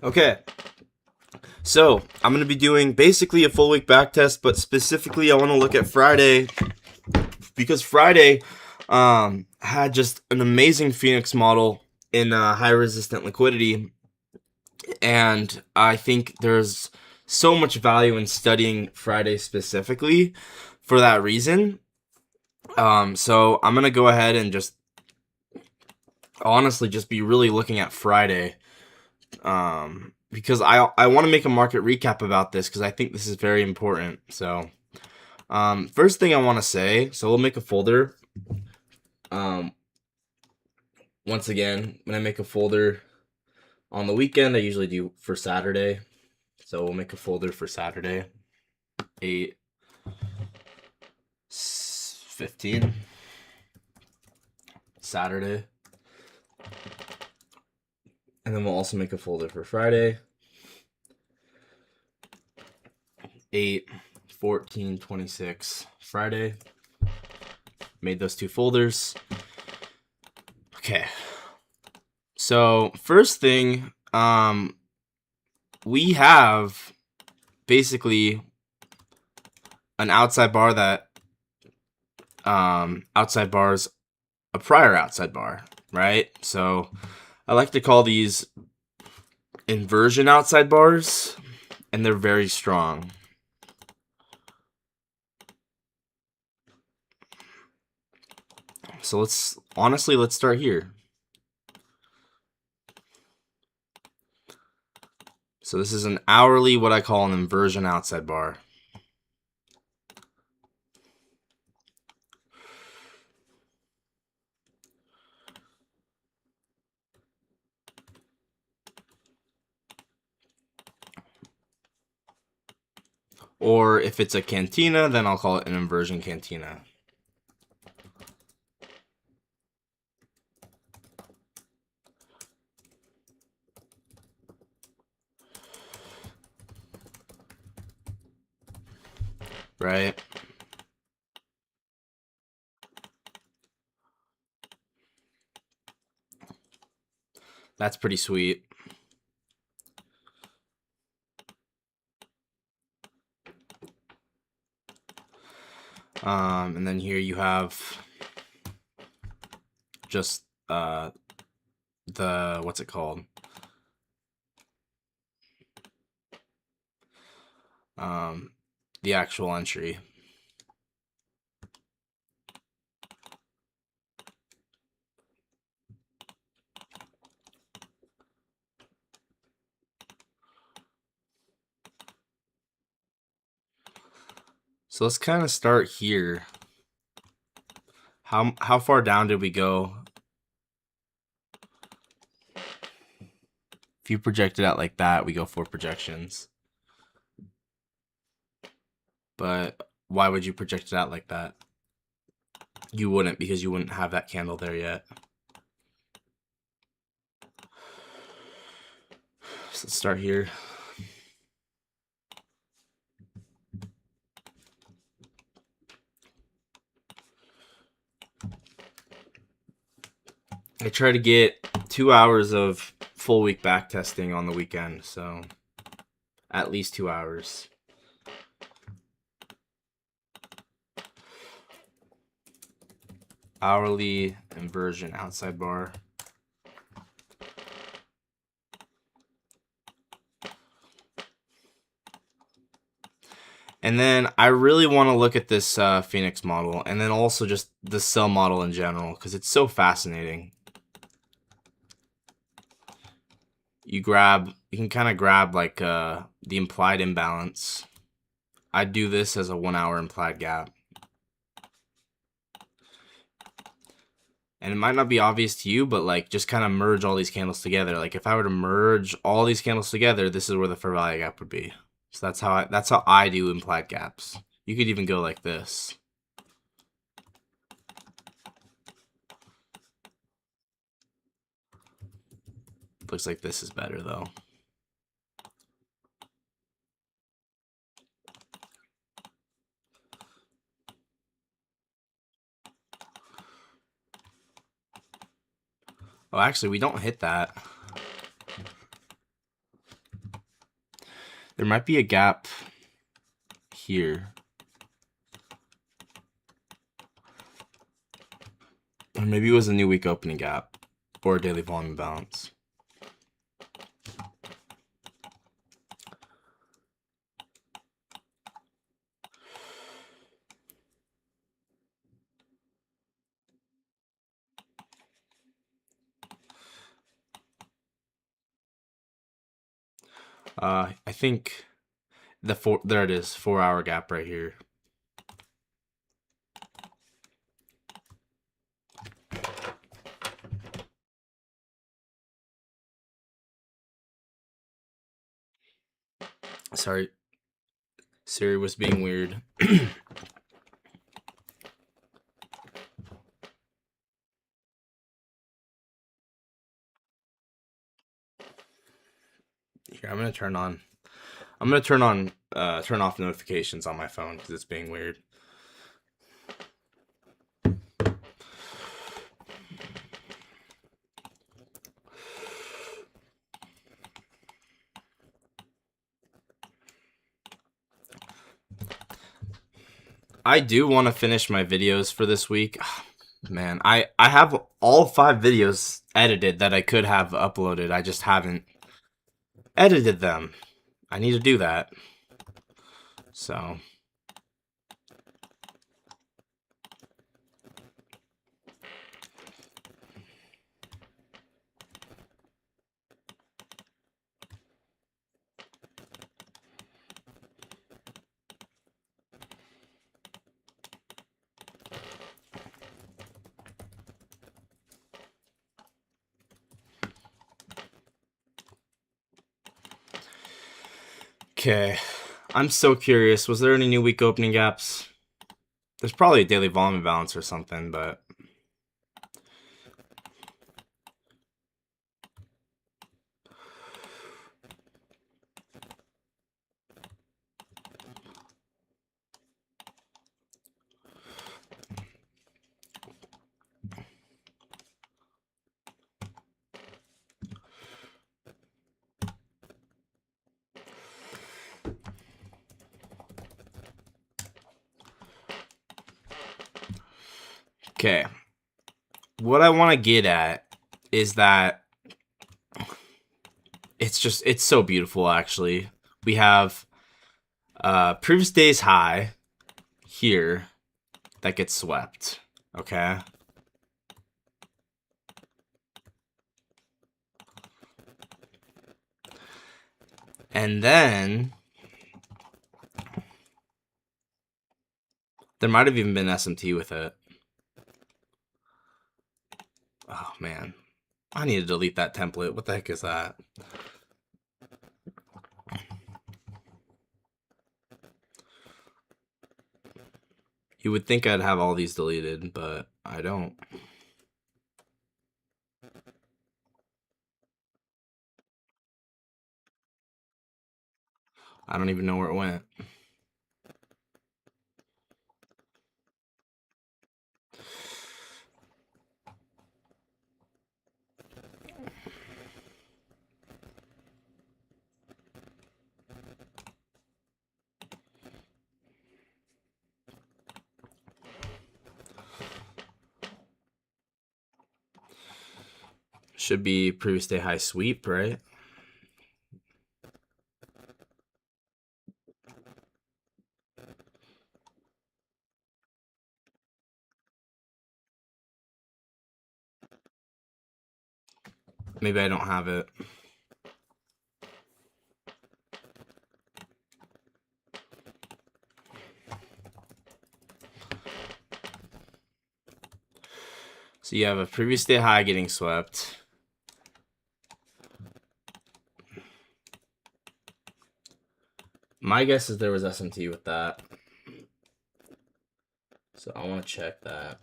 Okay, so I'm going to be doing basically a full week back test, but specifically I want to look at Friday because Friday had just an amazing Phoenix model in high resistant liquidity, and I think there's so much value in studying Friday specifically for that reason. So I'm going to go ahead and just honestly just be really looking at Friday. Because I want to make a market recap about this because I think this is very important. So, first thing I want to say, so we'll make a folder. Um, Once again, when I make a folder on the weekend, I usually do for Saturday. So we'll make a folder for Saturday, 8/15, Saturday. And then we'll also make a folder for Friday, 8/14/26, Friday. Made those two folders. Okay. So first thing, we have basically an outside bar that outside bars a prior outside bar, right? So I like to call these inversion outside bars, and they're very strong. So let's start here. So this is an hourly, what I call an inversion outside bar. Or if it's a cantina, then I'll call it an inversion cantina. Right? That's pretty sweet. And then here you have just the, what's it called? The actual entry. So let's kind of start here. How far down did we go? If you project it out like that, we go 4 projections. But why would you project it out like that? You wouldn't, because you wouldn't have that candle there yet. So let's start here. I try to get 2 hours of full week back testing on the weekend, so at least 2 hours. Hourly inversion outside bar. And then I really want to look at this Phoenix model, and then also just the sell model in general, because it's so fascinating. You can kind of grab like the implied imbalance. I do this as a 1 hour implied gap. And it might not be obvious to you, but like just kind of merge all these candles together. Like if I were to merge all these candles together, this is where the fair value gap would be. So that's how I do implied gaps. You could even go like this. Looks like this is better though. Oh, actually, we don't hit that. There might be a gap here. Or maybe it was a new week opening gap or a daily volume balance. I think there it is, 4-hour gap right here. Sorry, Siri was being weird. Here, I'm gonna turn off notifications on my phone because it's being weird. I do want to finish my videos for this week. Man, I have all 5 videos edited that I could have uploaded. I just haven't edited them. I need to do that. So, okay. I'm so curious. Was there any new week opening gaps? There's probably a daily volume balance or something, but okay. What I want to get at is that it's so beautiful actually. We have previous day's high here that gets swept, okay? And then there might have even been SMT with it. Oh man, I need to delete that template. What the heck is that? You would think I'd have all these deleted, but I don't. I don't even know where it went. Should be previous day high sweep, right? Maybe I don't have it. So you have a previous day high getting swept. My guess is there was SMT with that. So I want to check that.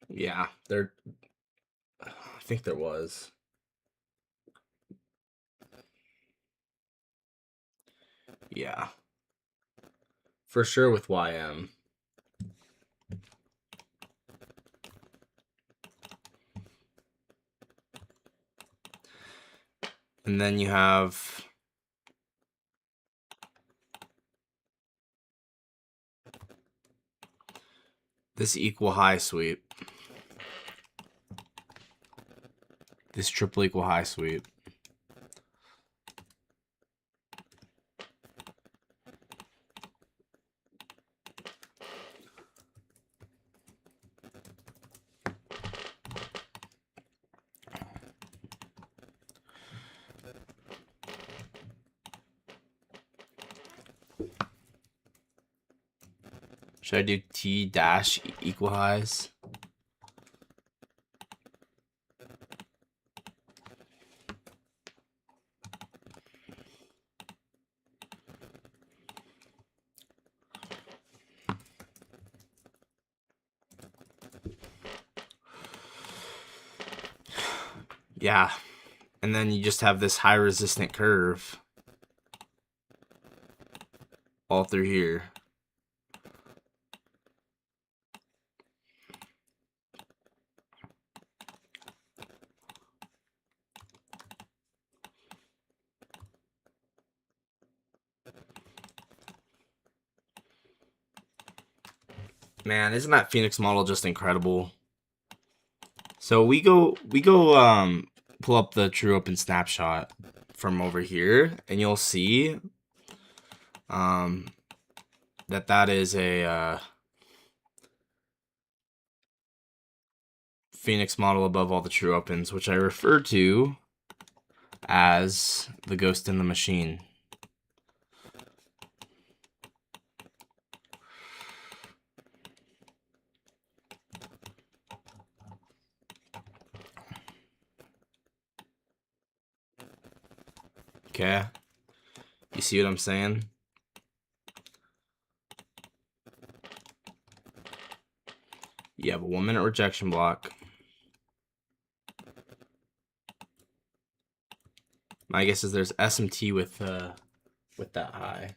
Yeah, I think there was. Yeah. for sure with YM. And then you have this equal high sweep. This triple equal high sweep. Should I do T dash equal highs? Yeah. And then you just have this high resistant curve all through here. Man, isn't that Phoenix model just incredible? So we go pull up the True Open snapshot from over here, and you'll see that is a Phoenix model above all the True Opens, which I refer to as the ghost in the machine. Okay, you see what I'm saying? You have a 1 minute rejection block. My guess is there's SMT with that high.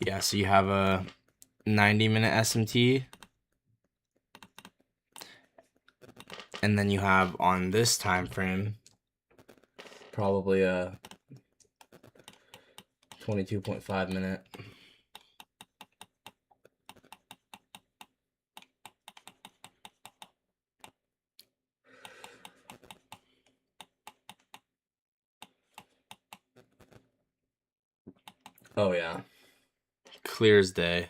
Yeah, so you have a 90-minute SMT. And then you have on this time frame probably a 22.5 minute. Oh yeah. Clear as day.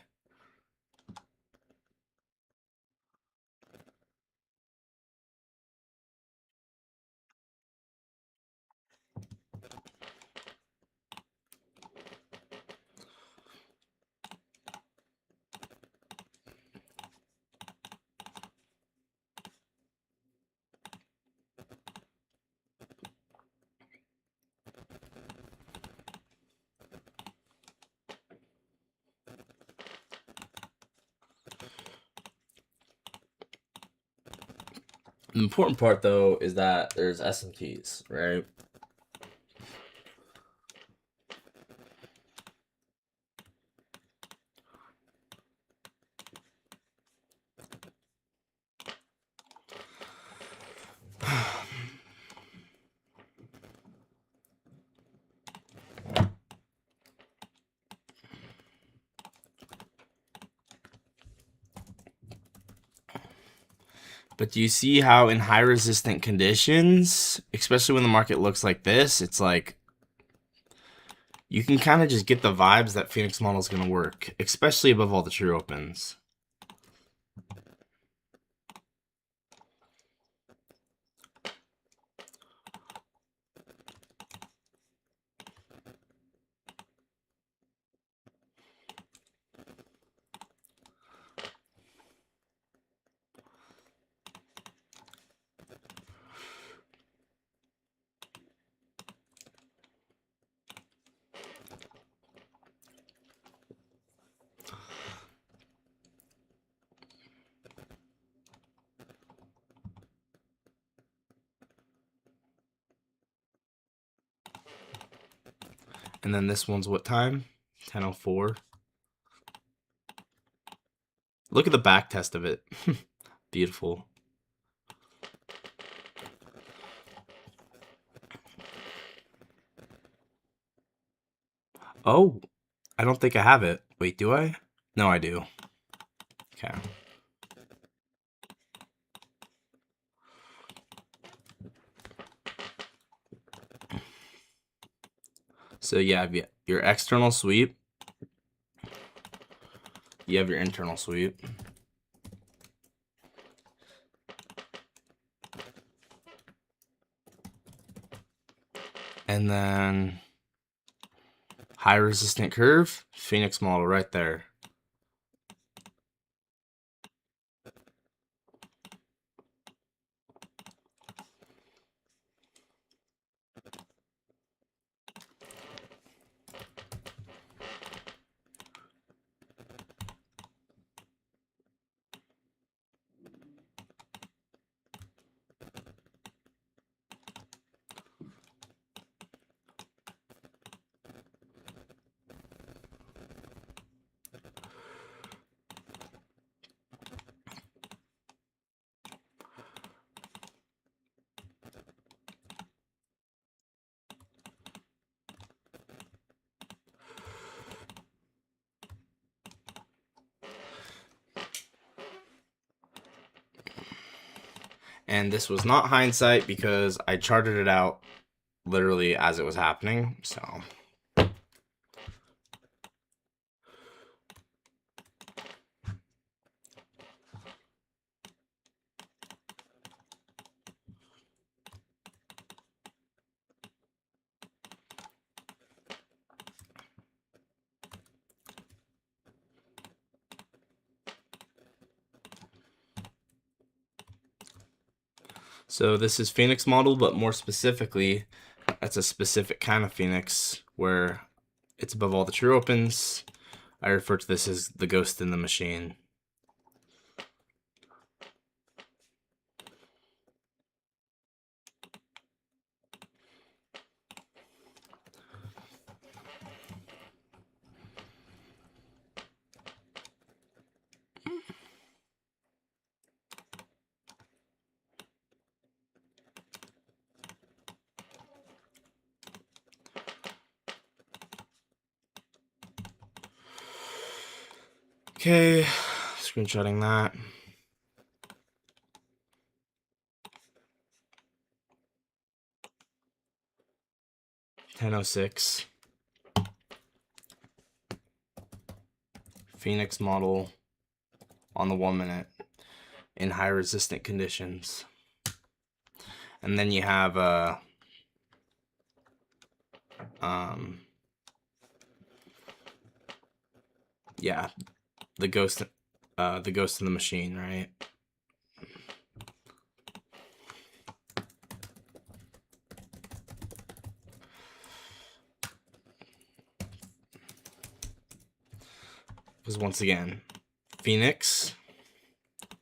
The important part though is that there's SMTs, right? But do you see how in high resistant conditions, especially when the market looks like this, it's like you can kind of just get the vibes that Phoenix model is going to work, especially above all the True Opens. And then this one's what time? 10:04. Look at the back test of it. Beautiful. Oh, I don't think I have it. Wait, do I? No, I do. Okay. So yeah, your external sweep. You have your internal sweep. And then high resistant curve, Phoenix model right there. And this was not hindsight because I charted it out literally as it was happening. So this is Phoenix model, but more specifically, that's a specific kind of Phoenix where it's above all the true opens. I refer to this as the ghost in the machine. Okay, screenshotting that. 10:06. Phoenix model on the 1 minute in high resistant conditions. And then you have yeah, the ghost in the machine, right? Because once again, Phoenix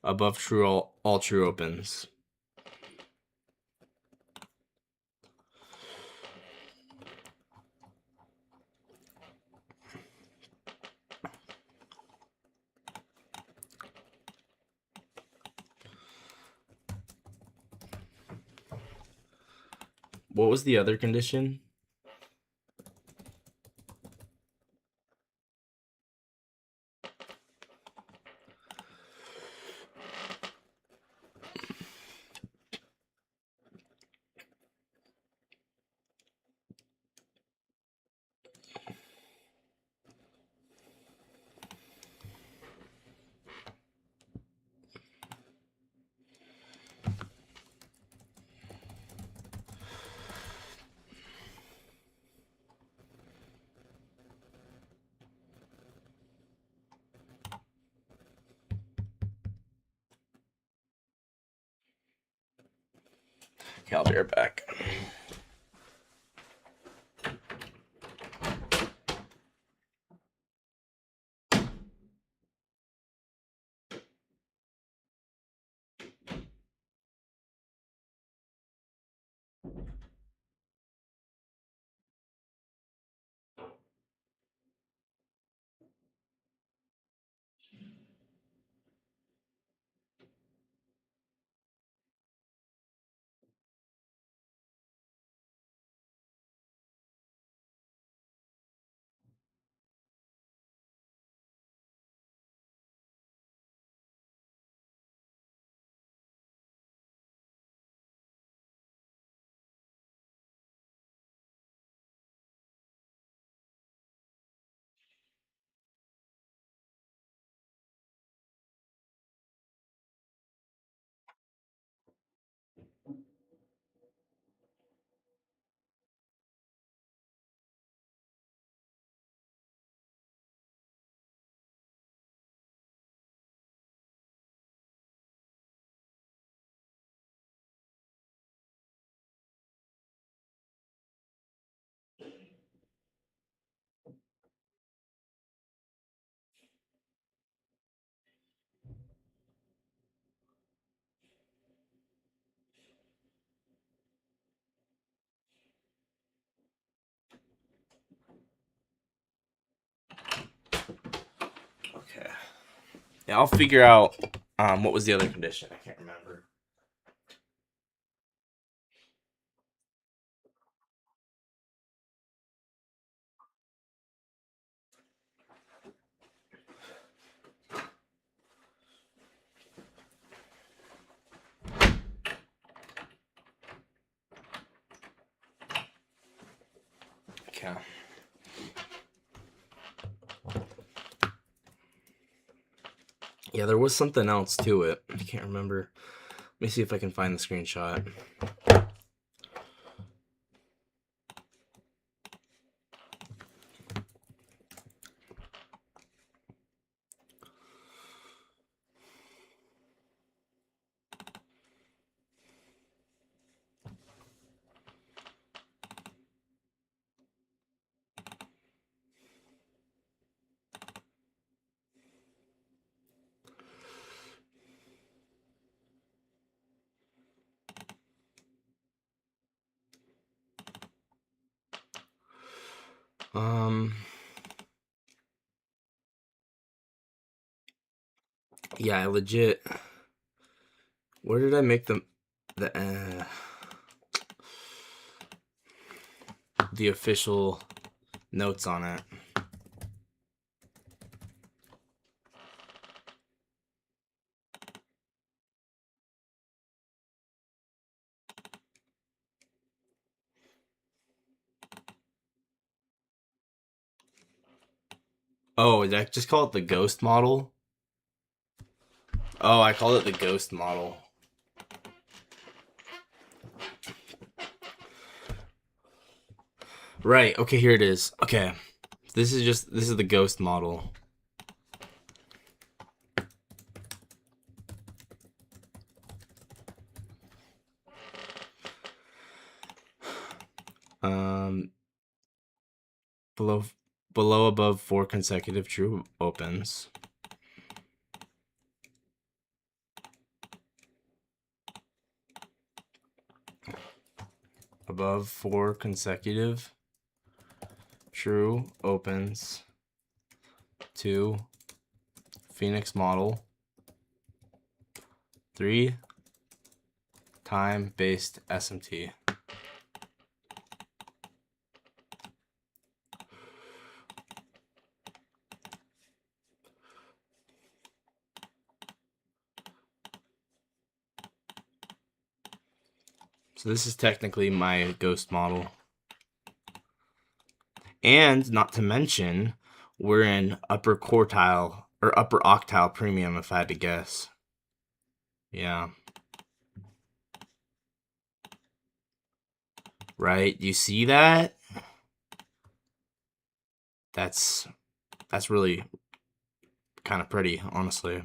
above true all true opens. What was the other condition? Okay, I'll be right back. Yeah, I'll figure out what was the other condition. I can't remember. Okay. Yeah, there was something else to it. I can't remember. Let me see if I can find the screenshot. Yeah, I legit. Where did I make the official notes on it? Oh, did I just call it the ghost model? Oh, I called it the ghost model. Right, okay, here it is. Okay. This is the ghost model. Below above 4 consecutive true opens. Above 4 consecutive true opens. 2 Phoenix model. 3 time-based SMT. So this is technically my ghost model. And not to mention, we're in upper quartile or upper octile premium if I had to guess. Yeah. Right? You see that? That's really kind of pretty, honestly.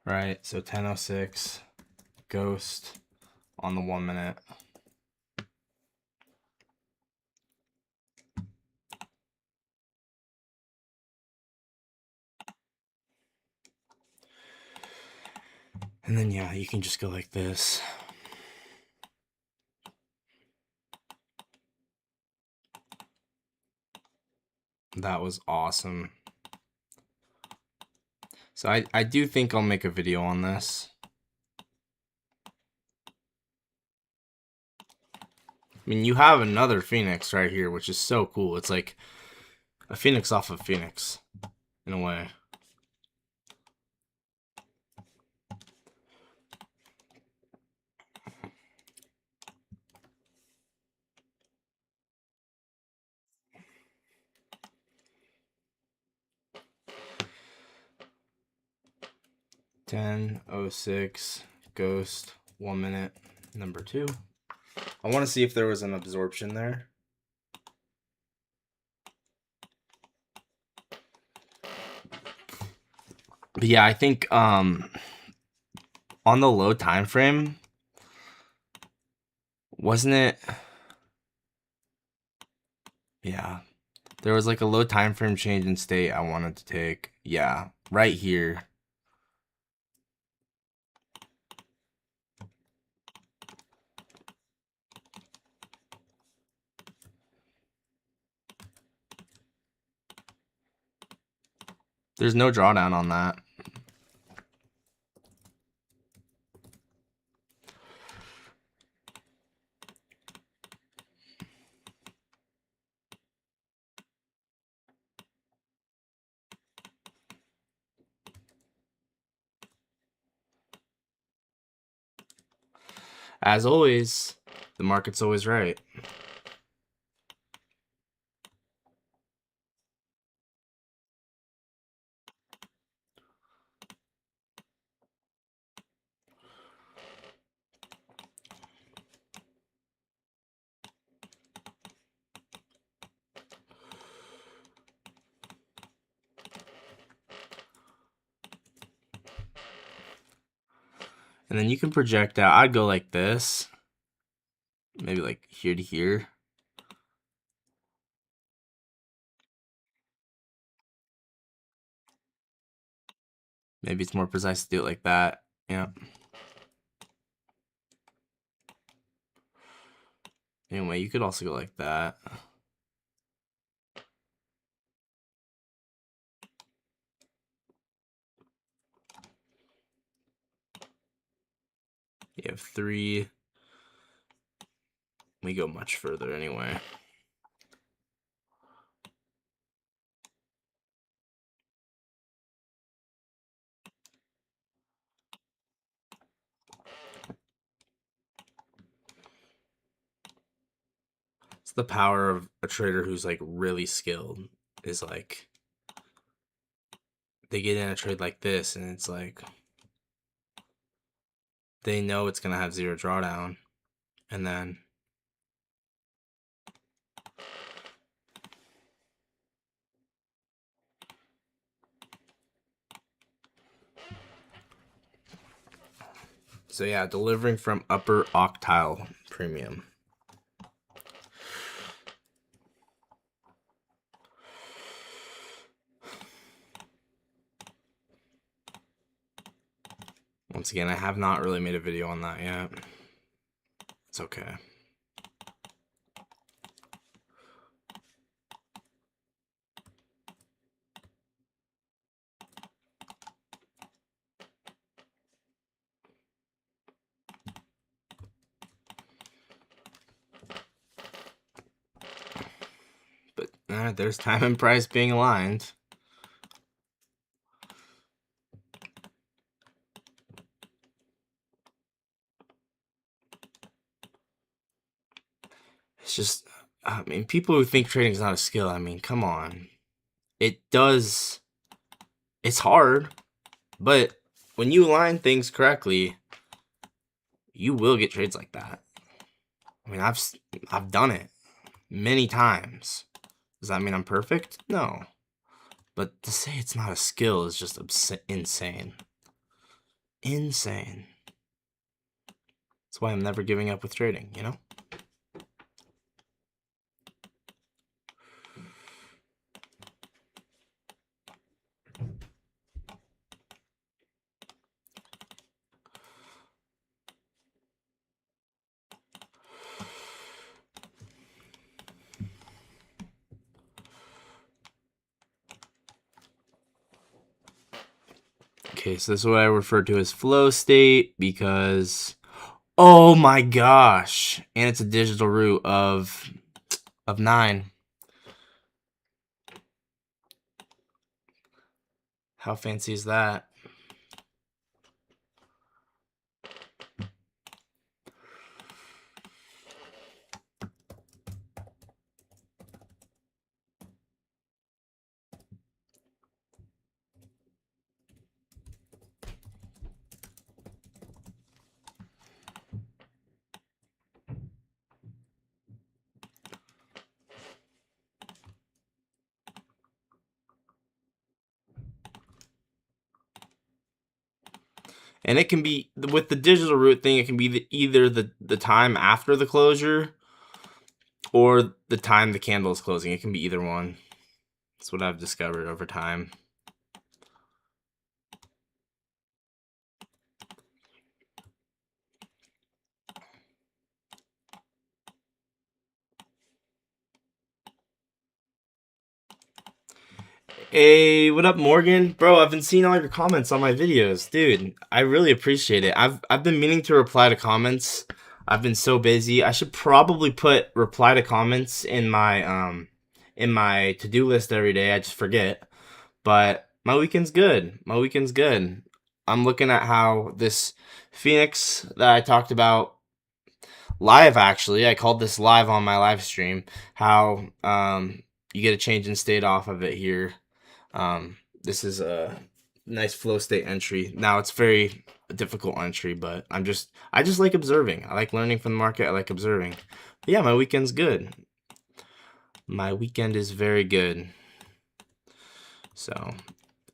Right, so 10:06, ghost on the 1 minute. And then, yeah, you can just go like this. That was awesome. So I do think I'll make a video on this. I mean, you have another Phoenix right here, which is so cool. It's like a Phoenix off of Phoenix, in a way. 10:06 ghost 1 minute number 2. I want to see if there was an absorption there. But yeah, I think on the low time frame, wasn't it? Yeah, there was like a low time frame change in state I wanted to take. Yeah, right here. There's no drawdown on that. As always, the market's always right. And then you can project out. I'd go like this. Maybe like here to here. Maybe it's more precise to do it like that. Yeah. Anyway, you could also go like that. You have 3. We go much further anyway. It's the power of a trader who's like really skilled, is like they get in a trade like this and it's like they know it's gonna have 0 drawdown, and then so yeah, delivering from upper octile premium. Once again, I have not really made a video on that yet. It's okay. But there's time and price being aligned. It's just, I mean, people who think trading is not a skill, I mean, come on. It does, it's hard, but when you align things correctly, you will get trades like that. I mean, I've done it many times. Does that mean I'm perfect? No. But to say it's not a skill is just insane. Insane. That's why I'm never giving up with trading, you know? Okay, so this is what I refer to as flow state because, oh my gosh, and it's a digital root of 9. How fancy is that? And it can be, with the digital root thing, it can be either the time after the closure or the time the candle is closing. It can be either one. That's what I've discovered over time. Hey, what up, Morgan? Bro, I've been seeing all your comments on my videos. Dude, I really appreciate it. I've been meaning to reply to comments. I've been so busy. I should probably put reply to comments in my to-do list every day. I just forget. But my weekend's good. My weekend's good. I'm looking at how this Phoenix that I talked about live, actually, I called this live on my live stream, how you get a change in state off of it here. This is a nice flow state entry. Now it's very difficult entry, but I just like observing. I like learning from the market. I like observing. But yeah, my weekend's good. My weekend is very good. So,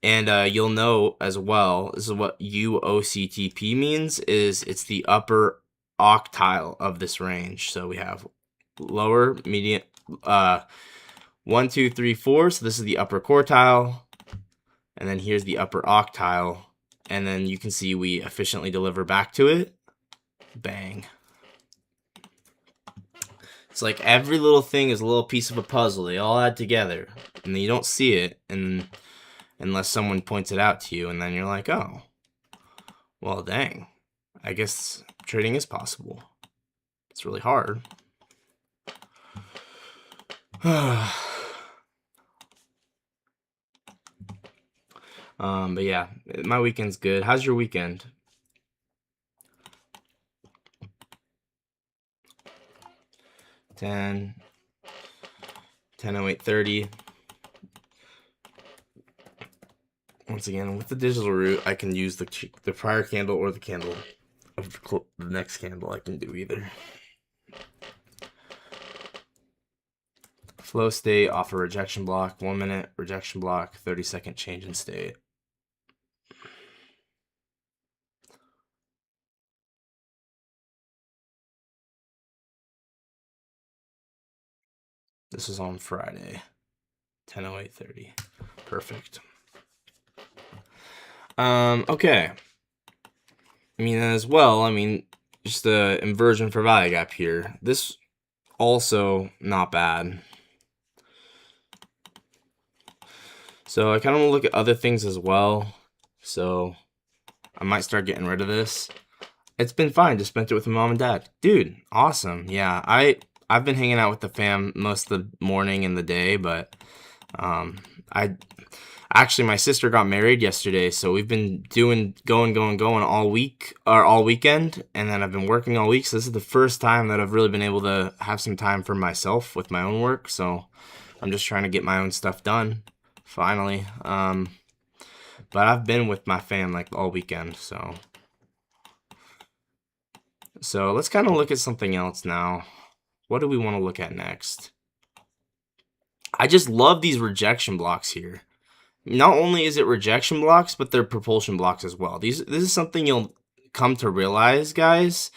and you'll know as well, this is what UOCTP means, is it's the upper octile of this range. So we have lower, median, 1, 2, 3, 4. So this is the upper quartile. And then here's the upper octile. And then you can see we efficiently deliver back to it. Bang. It's like every little thing is a little piece of a puzzle. They all add together. And then you don't see it unless someone points it out to you. And then you're like, oh, well, dang. I guess trading is possible. It's really hard. But yeah, my weekend's good. How's your weekend? Ten 10:08:30. Once again, with the digital root, I can use the prior candle or the candle of the next candle. I can do either. Flow state off a rejection block, 1 minute rejection block, 30-second change in state. This is on Friday, 10:08:30. Perfect. Okay. I mean, as well, just the inversion for value gap here. This also not bad. So I kind of want to look at other things as well. So I might start getting rid of this. It's been fine. Just spent it with my mom and dad. Dude, awesome. Yeah, I've been hanging out with the fam most of the morning and the day, but actually my sister got married yesterday, so we've been going all week or all weekend, and then I've been working all week. So this is the first time that I've really been able to have some time for myself with my own work. So I'm just trying to get my own stuff done finally. But I've been with my fam like all weekend, so let's kind of look at something else now. What do we want to look at next? I just love these rejection blocks here. Not only is it rejection blocks, but they're propulsion blocks as well. This is something you'll come to realize, guys,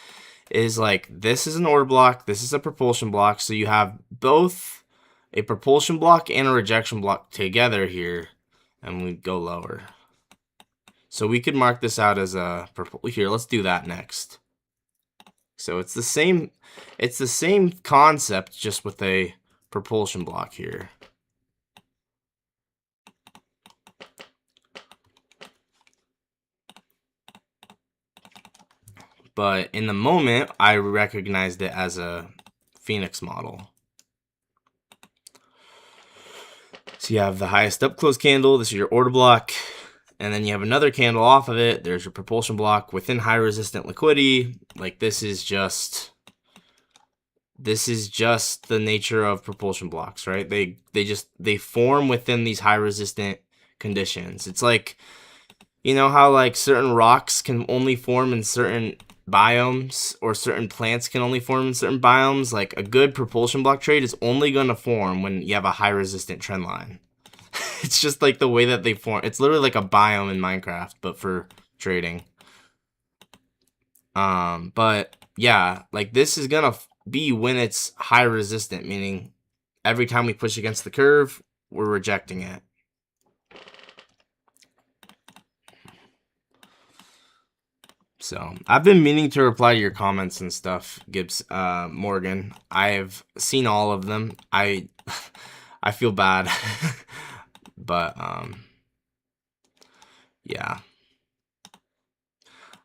is like this is an order block, this is a propulsion block, so you have both a propulsion block and a rejection block together here, and we go lower. So we could mark this out as a here. Let's do that next. So it's the same concept, just with a propulsion block here. But in the moment, I recognized it as a Phoenix model. So you have the highest up close candle. This is your order block. And then you have another candle off of it. There's your propulsion block within high resistant liquidity. Like this is just the nature of propulsion blocks, right? They form within these high resistant conditions. It's like, you know how like certain rocks can only form in certain biomes, or certain plants can only form in certain biomes? Like a good propulsion block trade is only going to form when you have a high resistant trend line. It's just like the way that they form. It's literally like a biome in Minecraft, but for trading. But yeah, like this is gonna be when it's high resistant, meaning every time we push against the curve, we're rejecting it. So I've been meaning to reply to your comments and stuff, Gibbs, Morgan. I've seen all of them. I feel bad, but yeah.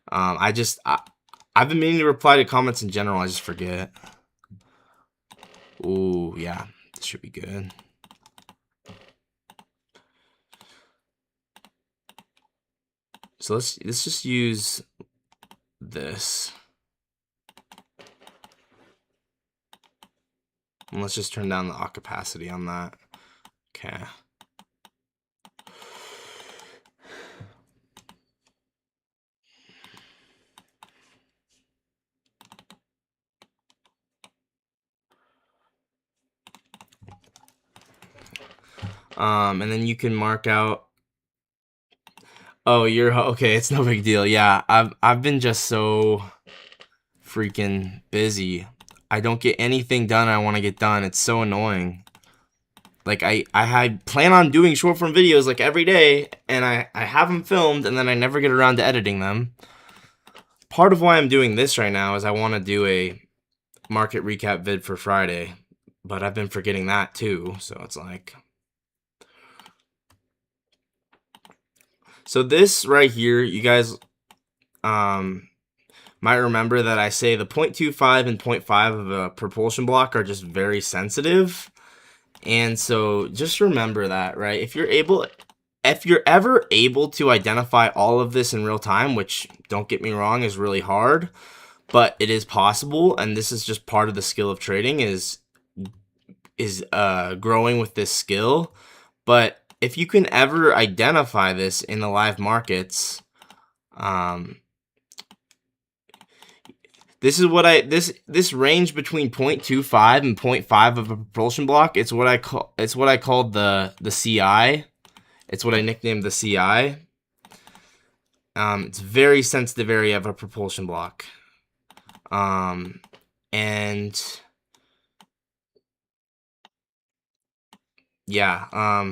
I've been meaning to reply to comments in general. I just forget. Ooh, yeah, this should be good. So let's just use this. And let's just turn down the opacity on that. Okay. And then you can mark out. Oh, you're okay. It's no big deal. Yeah, I've been just so freaking busy. I don't get anything done I want to get done. It's so annoying. Like I plan on doing short form videos like every day, and I have them filmed, and then I never get around to editing them. Part of why I'm doing this right now is I want to do a market recap vid for Friday, but I've been forgetting that too. So it's like. So this right here, you guys might remember that I say the 0.25 and 0.5 of a propulsion block are just very sensitive. And so just remember that, right? If you're ever able to identify all of this in real time, which don't get me wrong is really hard, but it is possible, and this is just part of the skill of trading is growing with this skill. But if you can ever identify this in the live markets, this is what this range between 0.25 and 0.5 of a propulsion block. It's what I called the CI. It's what I nicknamed the CI. It's very sensitive area of a propulsion block. And yeah,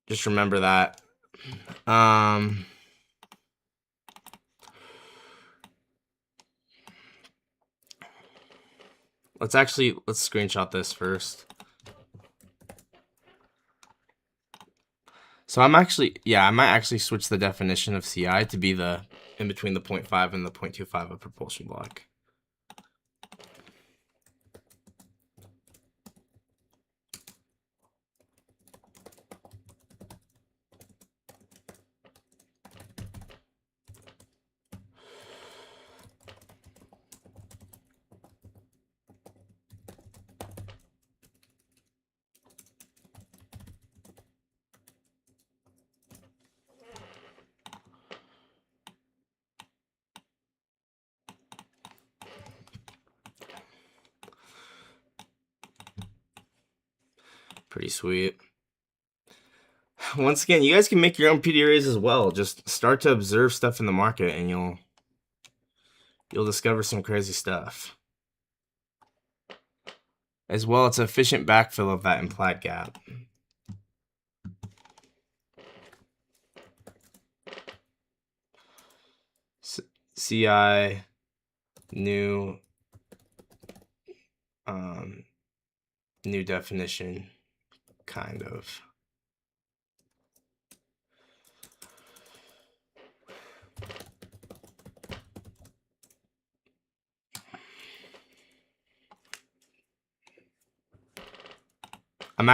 just remember that. Let's screenshot this first. So I might actually switch the definition of CI to be the in between the 0.5 and the 0.25 of propulsion block. Pretty sweet. Once again, you guys can make your own PD arrays as well. Just start to observe stuff in the market, and you'll discover some crazy stuff. As well, it's an efficient backfill of that implied gap. CI new definition, kind of. I'm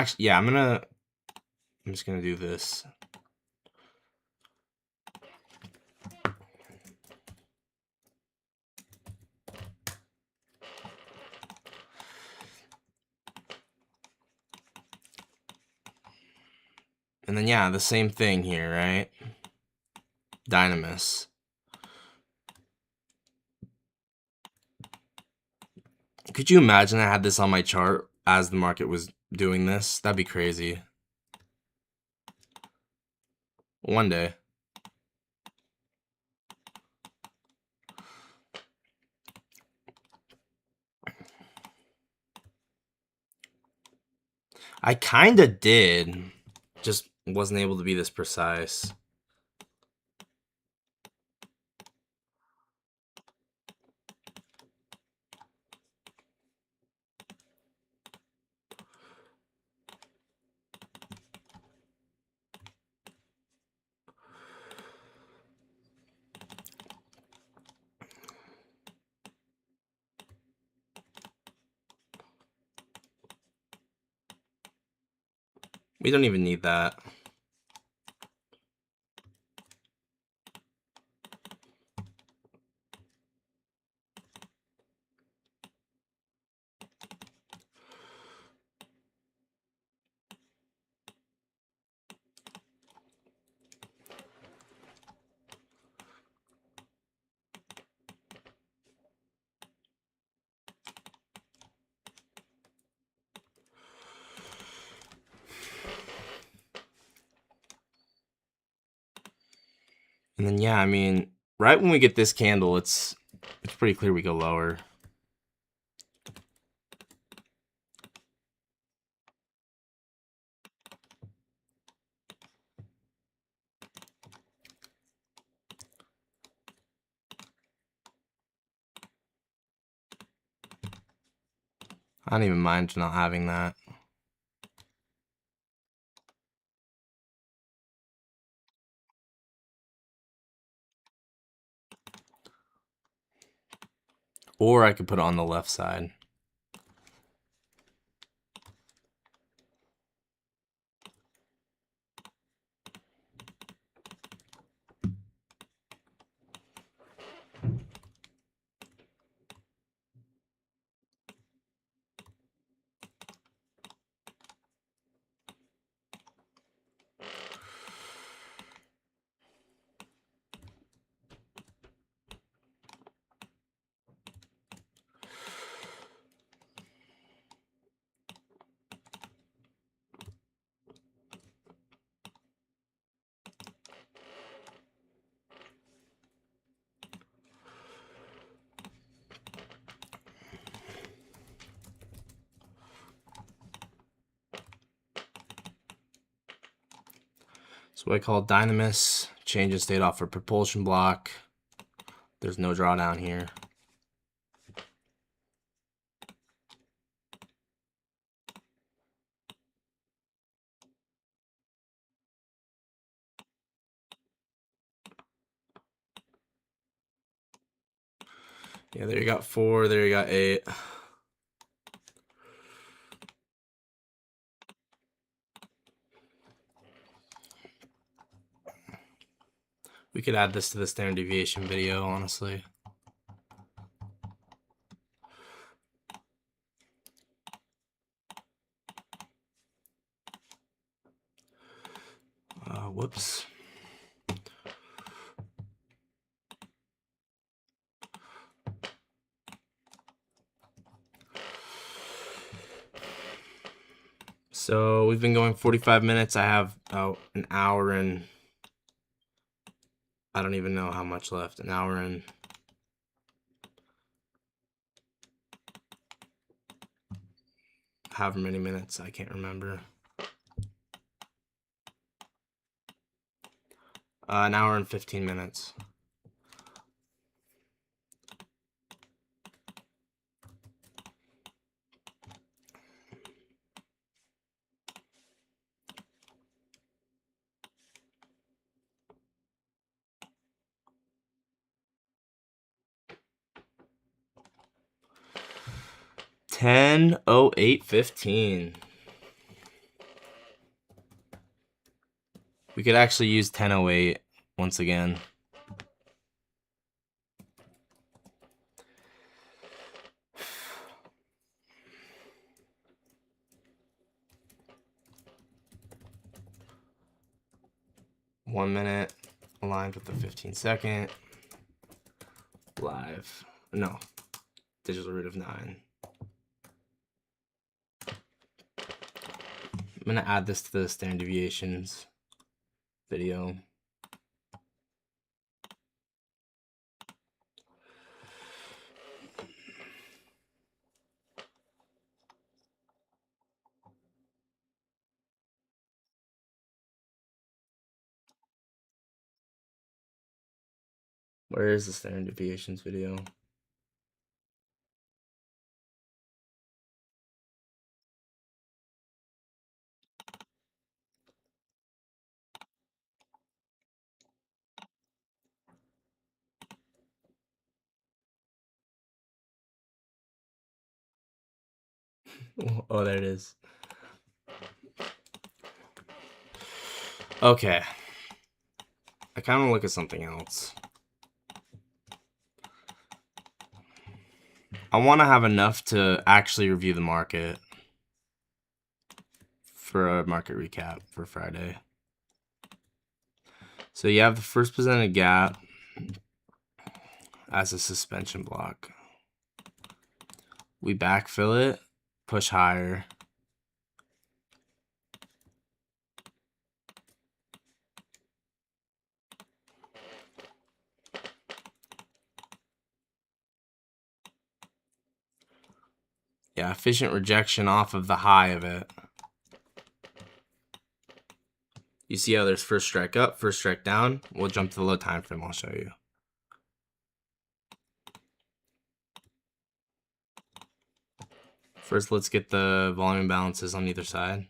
just gonna do this. And then yeah, the same thing here, right? Dynamis. Could you imagine I had this on my chart as the market was doing this? That'd be crazy. One day. I kind of did. Just wasn't able to be this precise. We don't even need that. And then, yeah, I mean, right when we get this candle, it's pretty clear we go lower. I don't even mind not having that. Or I could put it on the left side. So what I call dynamis, change of state off for propulsion block. There's no drawdown here. Yeah, there you got 4, there you got 8. We could add this to the standard deviation video, honestly. Whoops. So we've been going 45 minutes. I have about an hour and I don't even know how much left. An hour and however many minutes. I can't remember. An hour and 15 minutes. $10:08:15. We could actually use 10:08 once again. One minute aligned with the 15-second. Live. No. Digital root of 9. I'm going to add this to the standard deviations video. Where is the standard deviations video? Oh, there it is. Okay. I kind of look at something else. I want to have enough to actually review the market for a market recap for Friday. So you have the first presented gap as a suspension block. We backfill it, push higher. Yeah, efficient rejection off of the high of it. You see how there's first strike up, first strike down? We'll jump to the low time frame, I'll show you. First, let's get the volume balances on either side.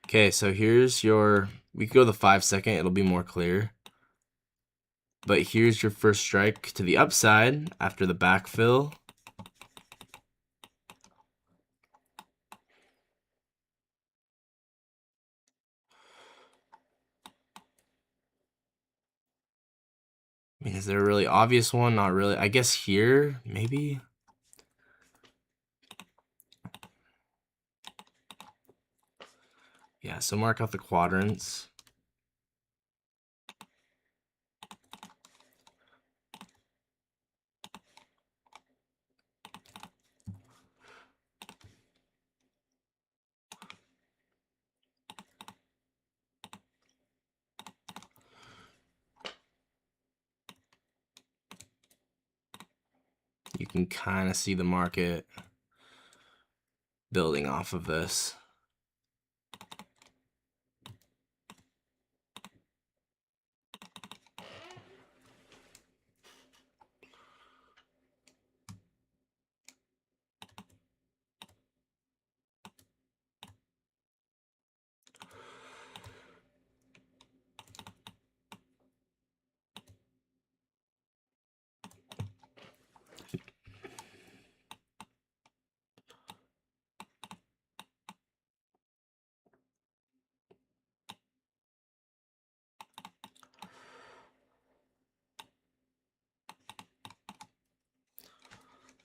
Okay, so here's your, we could go the 5 second, it'll be more clear. But here's your first strike to the upside after the backfill. I mean, is there a really obvious one? Not really. I guess here, maybe. Yeah, so mark out the quadrants. You can kind of see the market building off of this.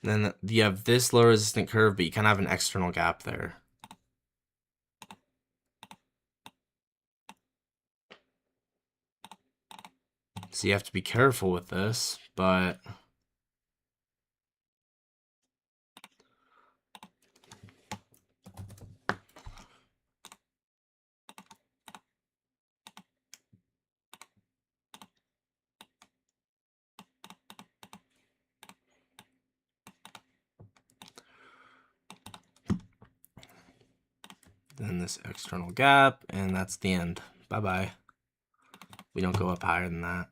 Then you have this low resistant curve, but you kind of have an external gap there. So you have to be careful with this, but then this external gap, and that's the end. Bye-bye. We don't go up higher than that.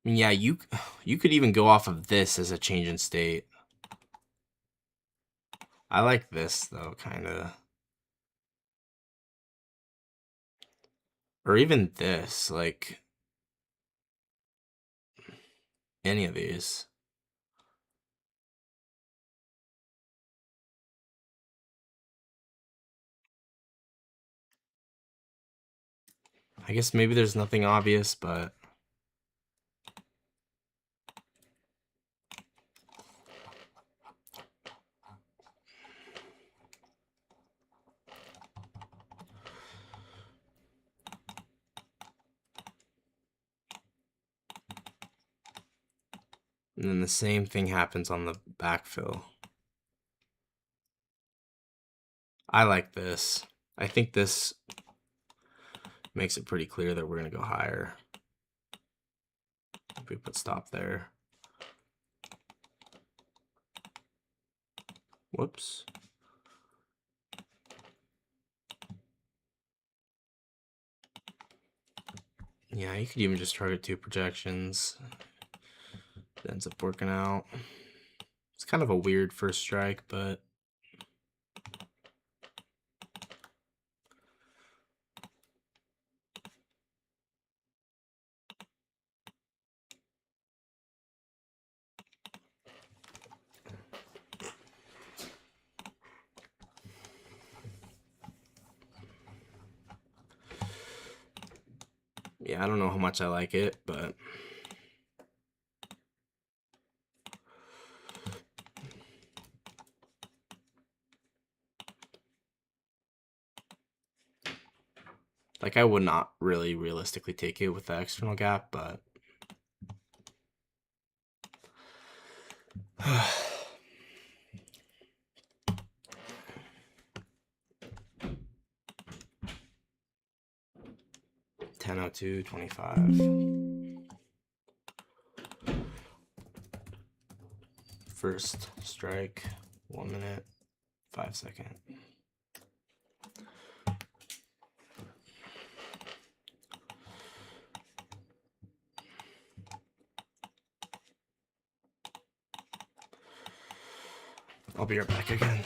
Yeah, you could even go off of this as a change in state. I like this though, kind of. Or even this, like any of these. I guess maybe there's nothing obvious, but and then the same thing happens on the backfill. I like this. I think this makes it pretty clear that we're going to go higher. If we put stop there. Whoops. Yeah, you could even just target 2 projections. It ends up working out. It's kind of a weird first strike, but yeah, I don't know how much I like it, but like I would not really realistically take it with the external gap, but 10:02:25. First strike, 1 minute, 5 second. I'll be right back again.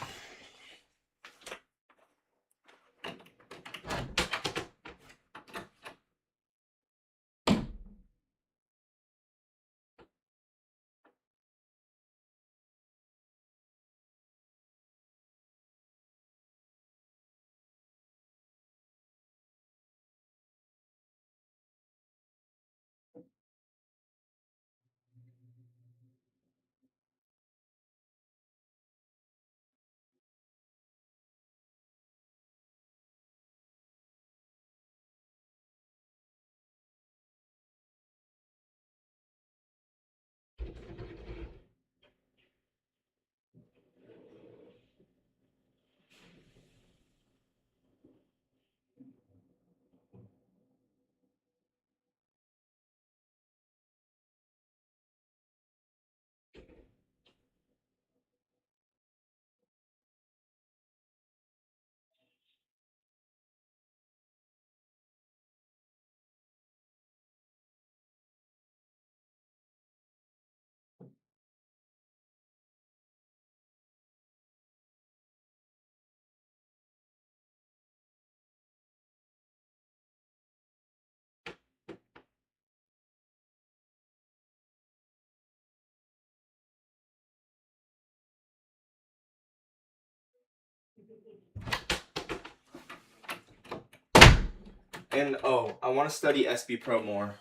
And oh, I want to study SB Pro more.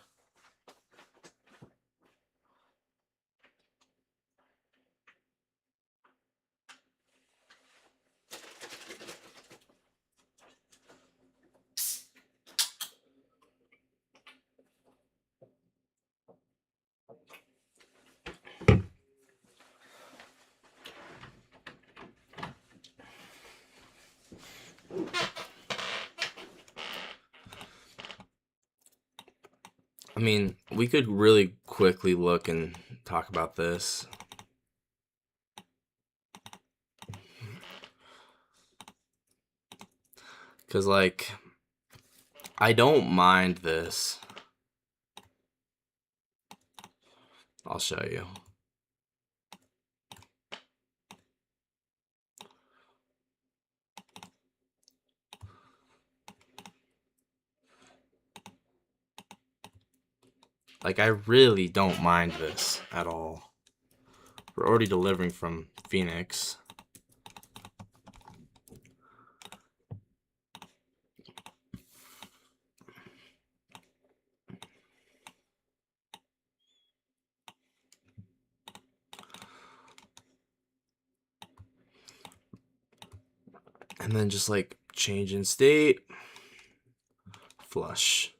I mean, we could really quickly look and talk about this. Because, like, I don't mind this. I'll show you. Like, I really don't mind this at all. We're already delivering from Phoenix. And then just like change in state, flush.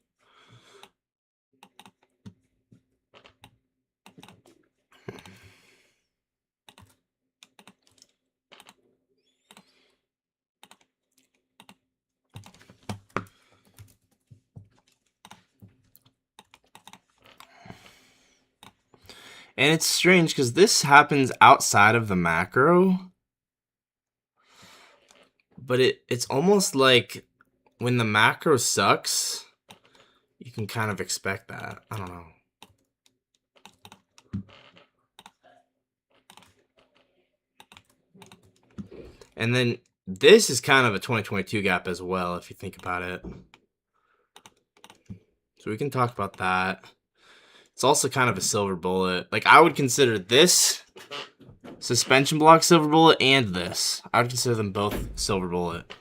And it's strange because this happens outside of the macro. But it's almost like when the macro sucks, you can kind of expect that. I don't know. And then this is kind of a 2022 gap as well, if you think about it. So we can talk about that. It's also kind of a silver bullet. Like, I would consider this suspension block silver bullet and this. I would consider them both silver bullet.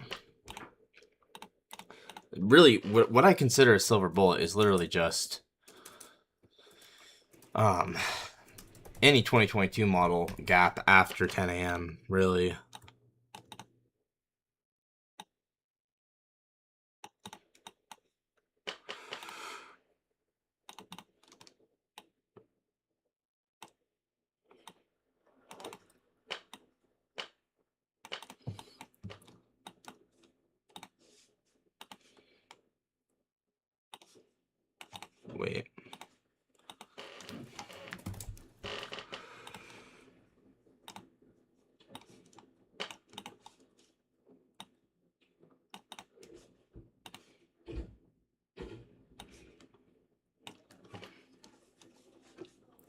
Really, what I consider a silver bullet is literally just any 2022 model gap after 10 a.m. really. Wait.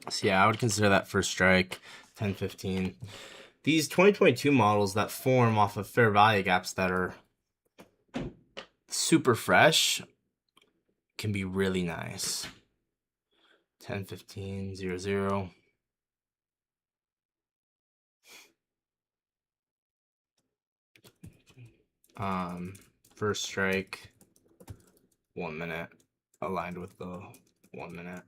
So yeah, I would consider that first strike, 10-15. These 2022 models that form off of fair value gaps that are super fresh can be really nice. 10-15, 0-0. First strike, 1 minute, aligned with the 1 minute.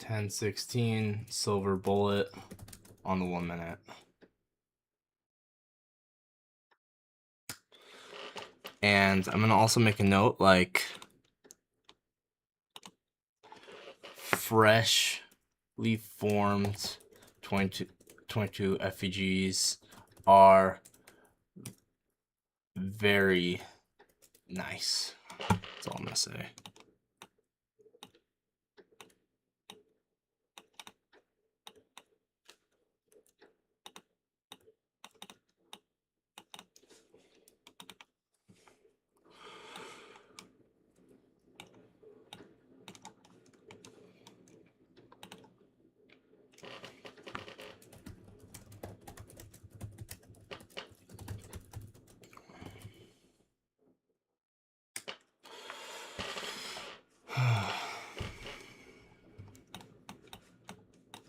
$10-16 silver bullet on the 1 minute. And I'm gonna also make a note, like, freshly formed 22 FPGs are very nice. That's all I'm gonna say.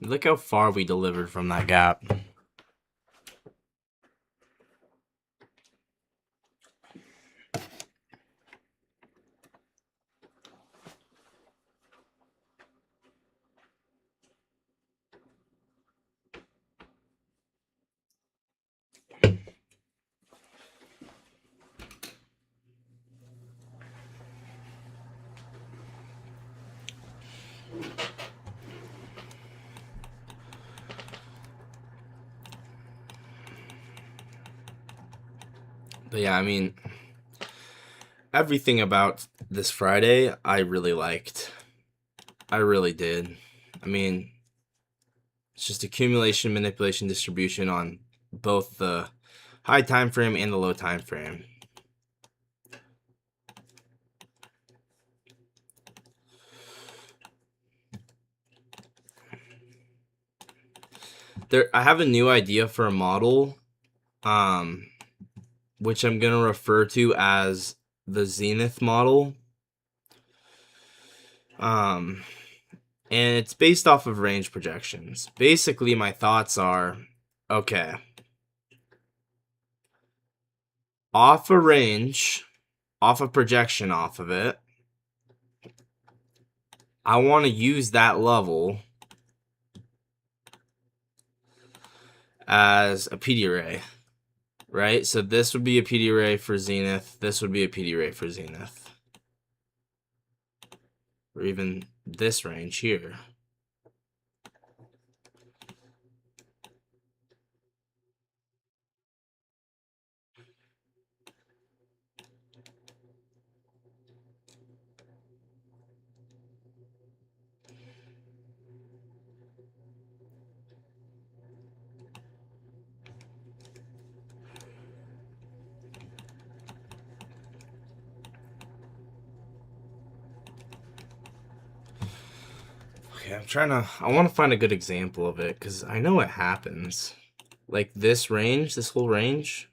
Look how far we delivered from that gap. But yeah, I mean, everything about this Friday I really liked. I really did. I mean, it's just accumulation, manipulation, distribution on both the high time frame and the low time frame. I have a new idea for a model, which I'm gonna refer to as the Zenith model. And it's based off of range projections. Basically, my thoughts are, okay, off a range, off a projection off of it, I want to use that level as a PD array, right? So this would be a PD array for Zenith. This would be a PD array for Zenith. Or even this range here. Okay, I want to find a good example of it because I know it happens. Like this range, this whole range.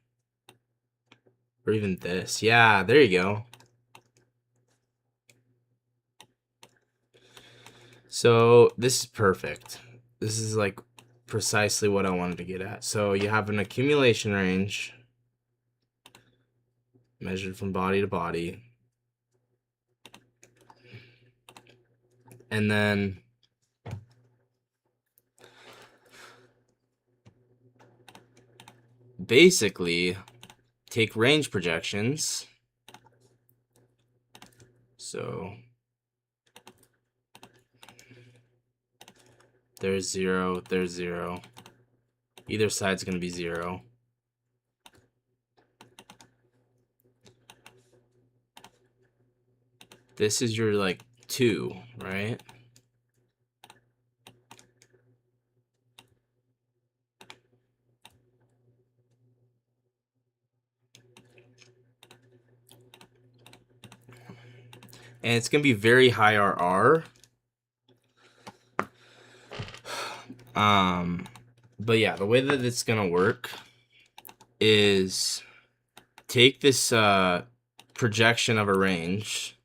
Or even this. Yeah, there you go. So this is perfect. This is like precisely what I wanted to get at. So you have an accumulation range measured from body to body. And then basically take range projections. So there's 0, there's 0. Either side's going to be 0. This is your like 2, right? And it's going to be very high RR. But yeah, the way that it's going to work is take this projection of a range.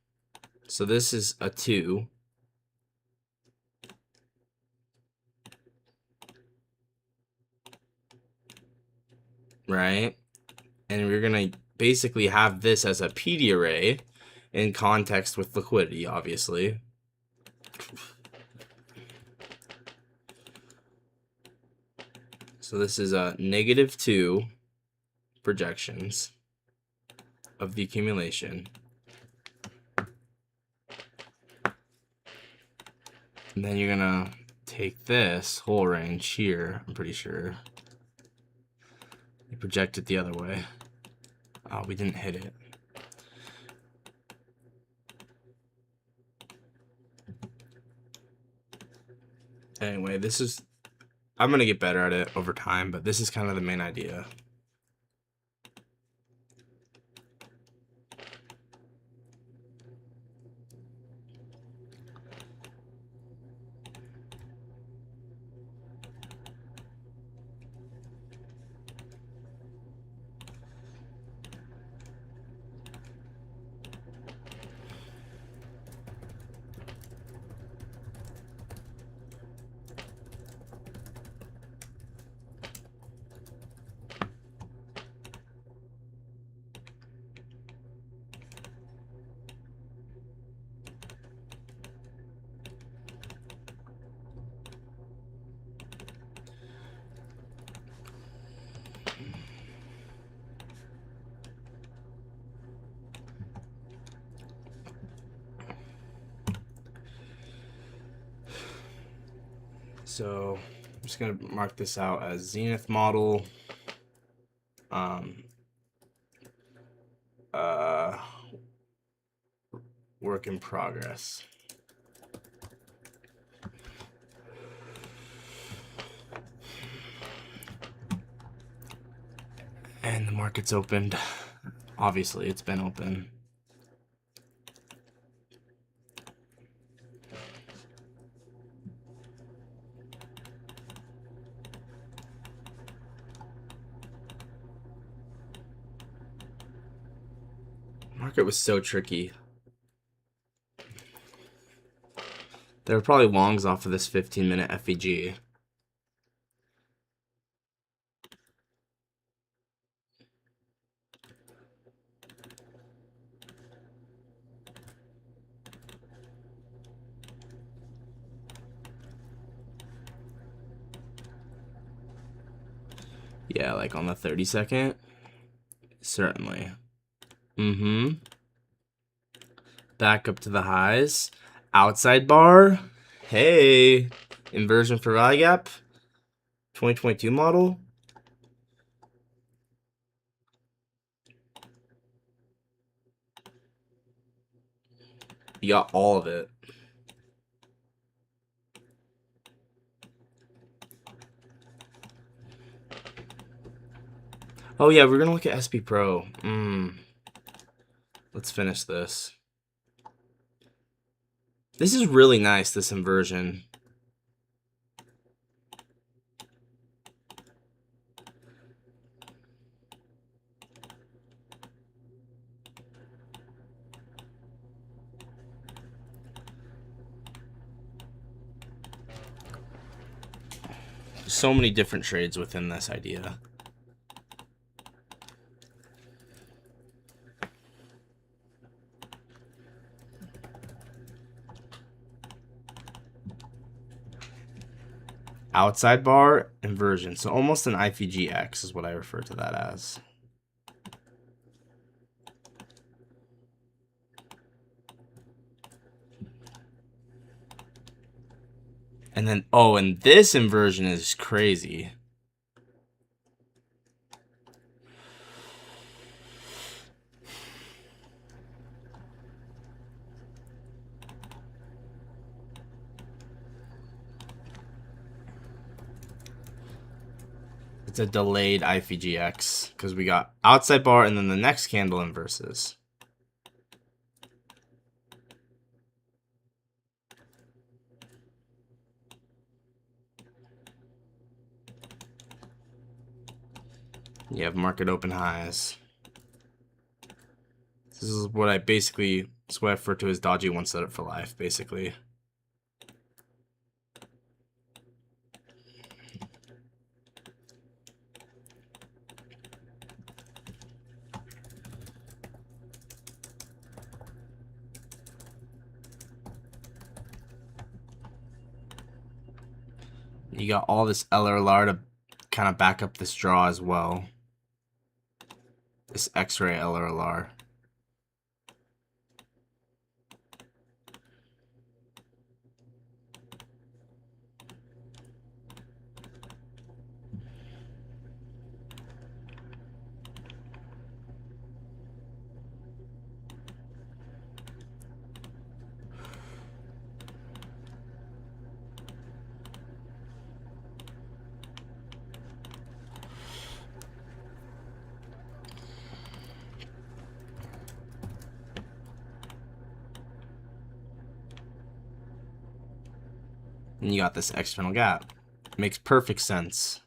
So this is a 2. Right? And we're going to basically have this as a PD array in context with liquidity, obviously. So this is a -2 projections of the accumulation. And then you're gonna take this whole range here, I'm pretty sure. You project it the other way. Oh, we didn't hit it. Anyway, this is, I'm gonna get better at it over time, but this is kind of the main idea. So I'm just gonna mark this out as Zenith model. Work in progress. And the market's opened. Obviously, it's been open. Market was so tricky. There were probably longs off of this 15-minute FEG. Yeah, like on the 30-second. Certainly. Back up to the highs. Outside bar. Hey. Inversion for value gap. 2022 model. You got all of it. Oh yeah, we're gonna look at SP Pro. Let's finish this. This is really nice, this inversion. So many different trades within this idea. Outside bar inversion. So almost an IFGX is what I refer to that as. And then, oh, and this inversion is crazy. It's a delayed IFGX because we got outside bar and then the next candle inverses. You have market open highs. This is what I basically, it's what I refer to as dodgy one setup for life, basically. You got all this LRLR to kind of back up this draw as well. This X-ray LRLR. and you got this external gap. Makes perfect sense.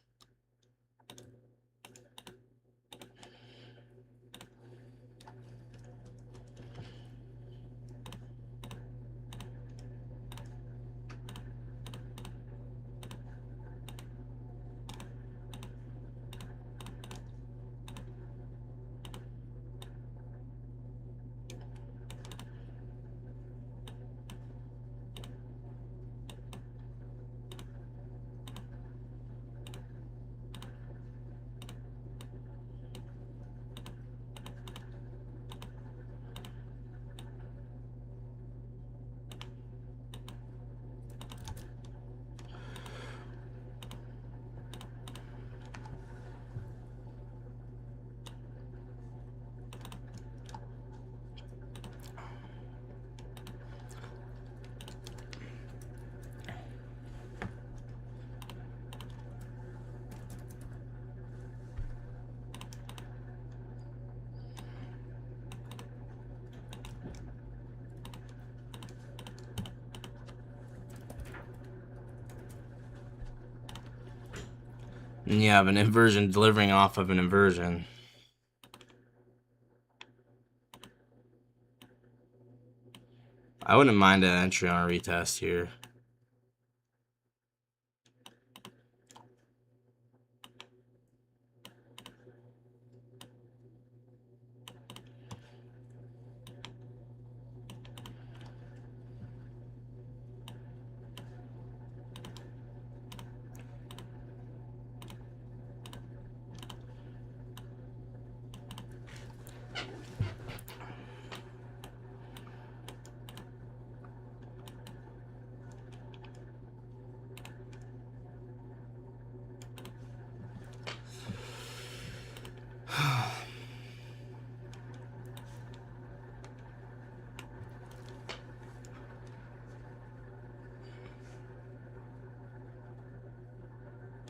And you have an inversion delivering off of an inversion. I wouldn't mind an entry on a retest here.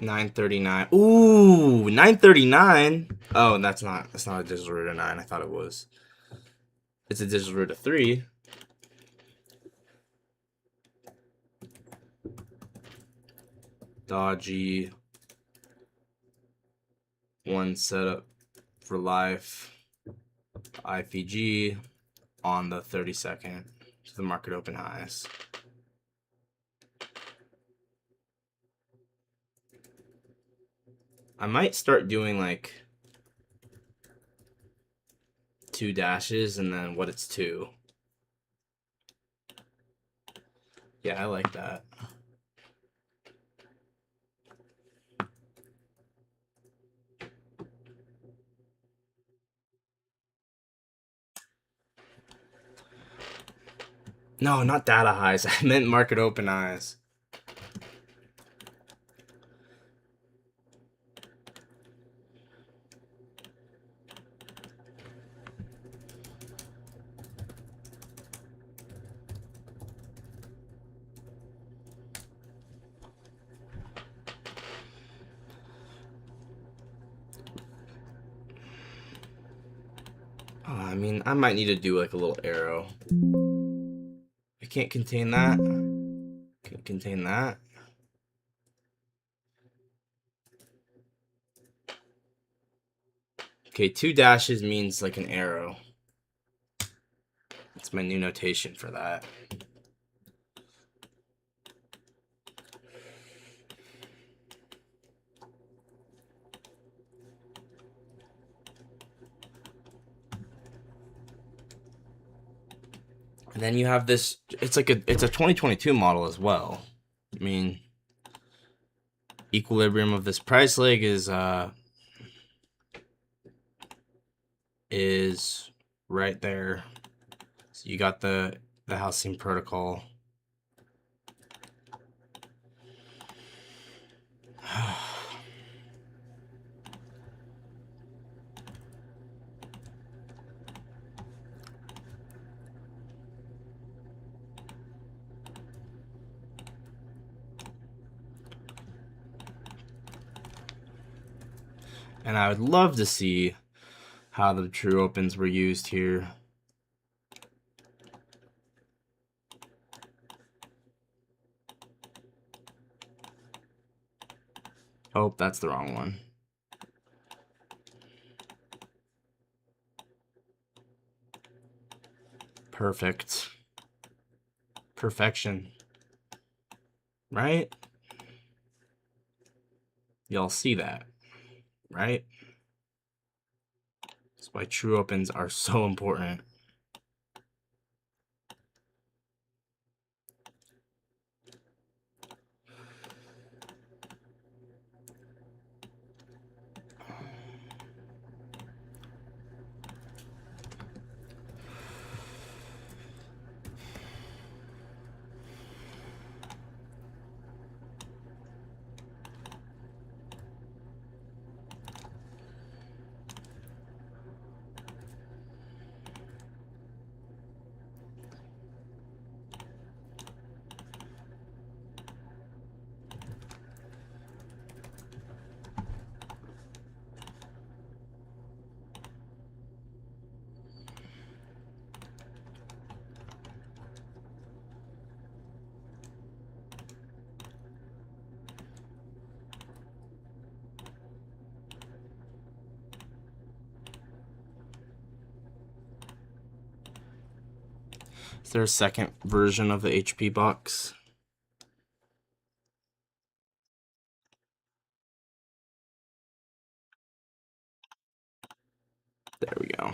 $9.39. Ooh, $9.39. Oh, that's not a digital root of 9. I thought it was. It's a digital root of 3. Dodgy. One setup for life. IPG on the 32nd to the market open highs. I might start doing like 2 dashes and then what it's 2. Yeah, I like that. No, not data highs. I meant market open highs. I mean, I might need to do like a little arrow. I can't contain that. Can't contain that. Okay, 2 dashes means like an arrow. That's my new notation for that. And then you have this, it's a 2022 model as well. I mean, equilibrium of this price leg is right there. So you got the Halcyon protocol. And I would love to see how the true opens were used here. Oh, that's the wrong one. Perfect. Perfection. Right? Y'all see that, right? That's why true opens are so important. Is there a second version of the HP box? There we go.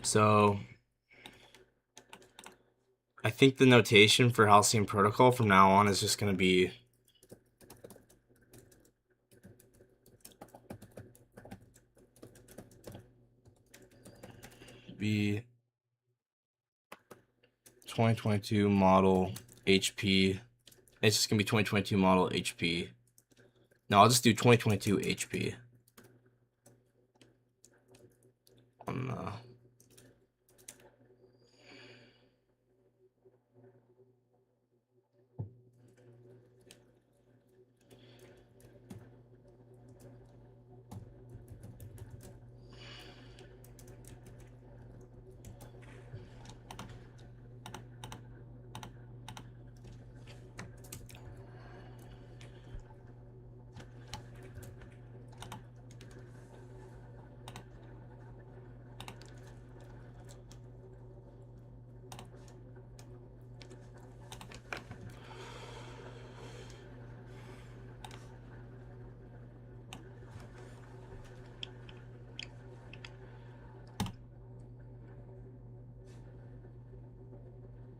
So I think the notation for Halcyon Protocol from now on is just going to be be 2022 model HP. It's just going to be 2022 model HP. No, I'll just do 2022 HP on the...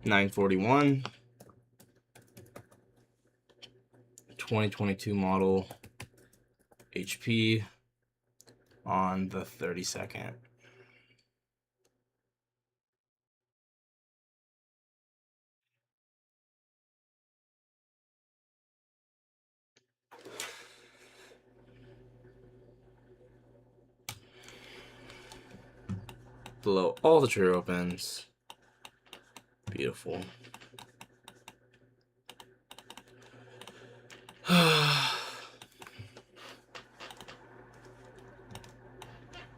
$941, 2022 model HP on the 32nd. Below all the trigger opens. Beautiful.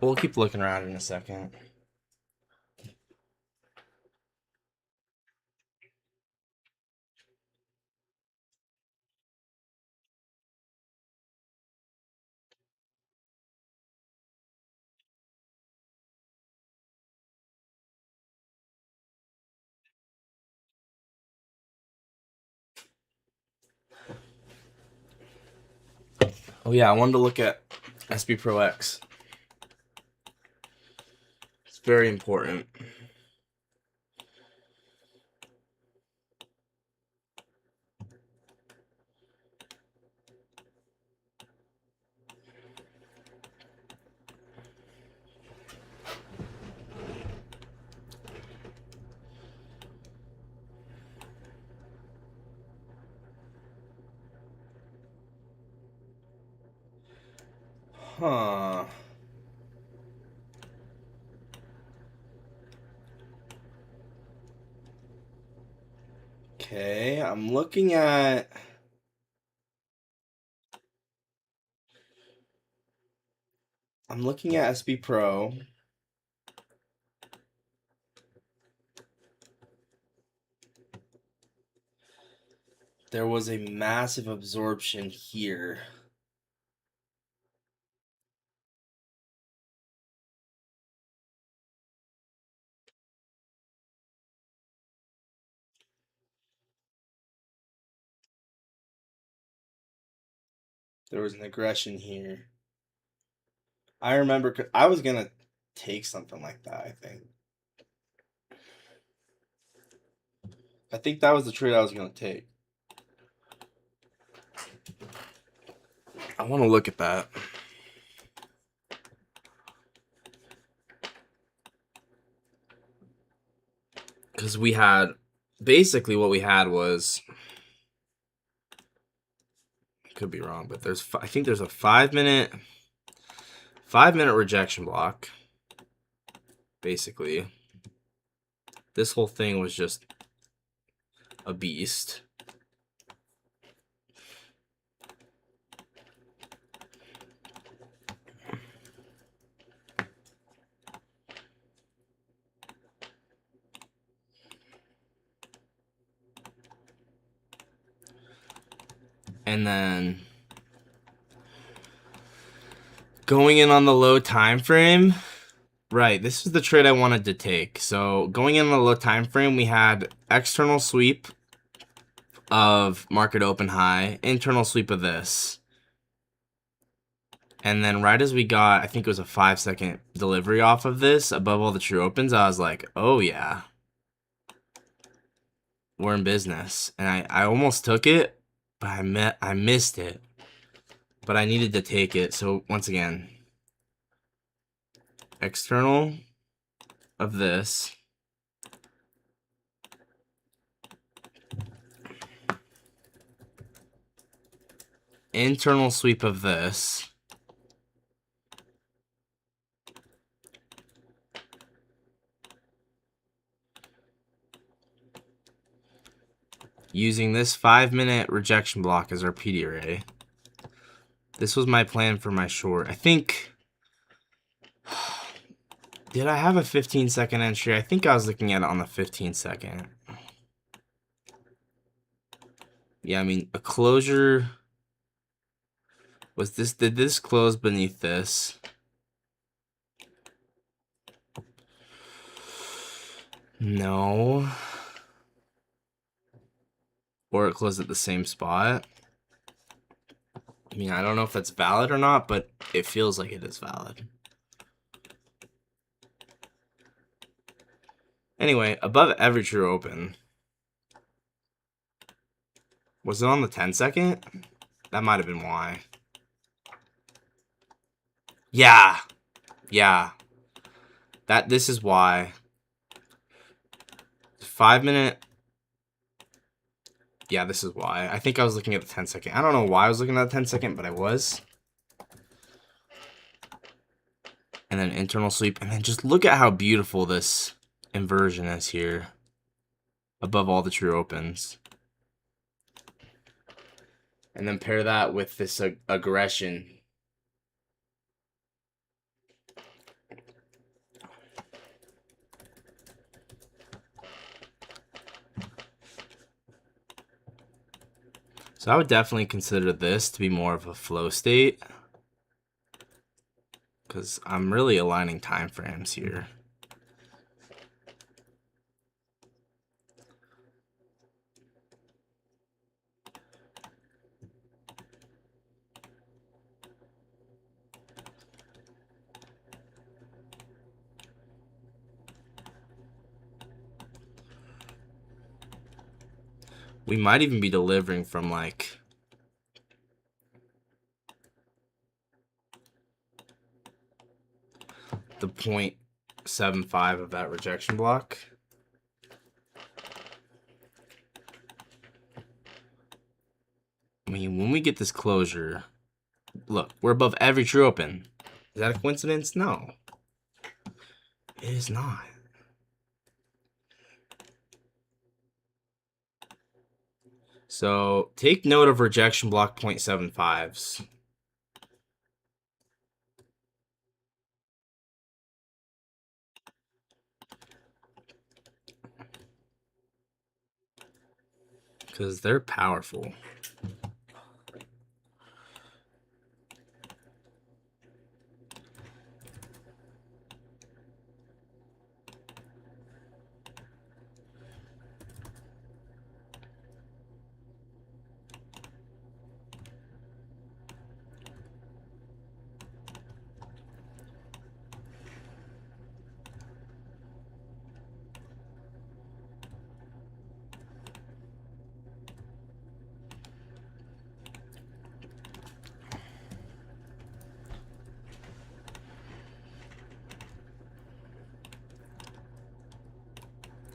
We'll keep looking around in a second. Oh yeah, I wanted to look at SB Pro X. It's very important. Huh. Okay, I'm looking at SB Pro. There was a massive absorption here. There was an aggression here. I remember I was gonna take something like that, I think that was the trade I was gonna take. I want to look at that. Because we had, basically what we had was, I could be wrong, but I think there's a 5-minute rejection block. Basically, this whole thing was just a beast. And then going in on the low time frame, right, this is the trade I wanted to take. So going in on the low time frame, we had external sweep of market open high, internal sweep of this. And then right as we got, I think it was a 5-second delivery off of this above all the true opens, I was like, oh yeah, we're in business. And I almost took it, but I missed it. But I needed to take it. So once again, external of this. Internal sweep of this. Using this 5-minute rejection block as our PD array. This was my plan for my short. I think, did I have a 15-second entry? I think I was looking at it on the 15-second. Yeah, I mean, a closure was this, did this close beneath this? No. Or it closed at the same spot. I mean, I don't know if that's valid or not, but it feels like it is valid. Anyway, above every true open. Was it on the 10-second? That might have been why. Yeah. Yeah. This is why. 5-minute. Yeah, this is why. I think I was looking at the 10-second. I don't know why I was looking at the 10-second, but I was. And then internal sweep. And then just look at how beautiful this inversion is here. Above all the true opens. And then pair that with this aggression. So I would definitely consider this to be more of a flow state. Because I'm really aligning time frames here. We might even be delivering from like the 0.75 of that rejection block. I mean, when we get this closure, look, we're above every true open. Is that a coincidence? No. It is not. So take note of rejection block 0.75s. Because they're powerful.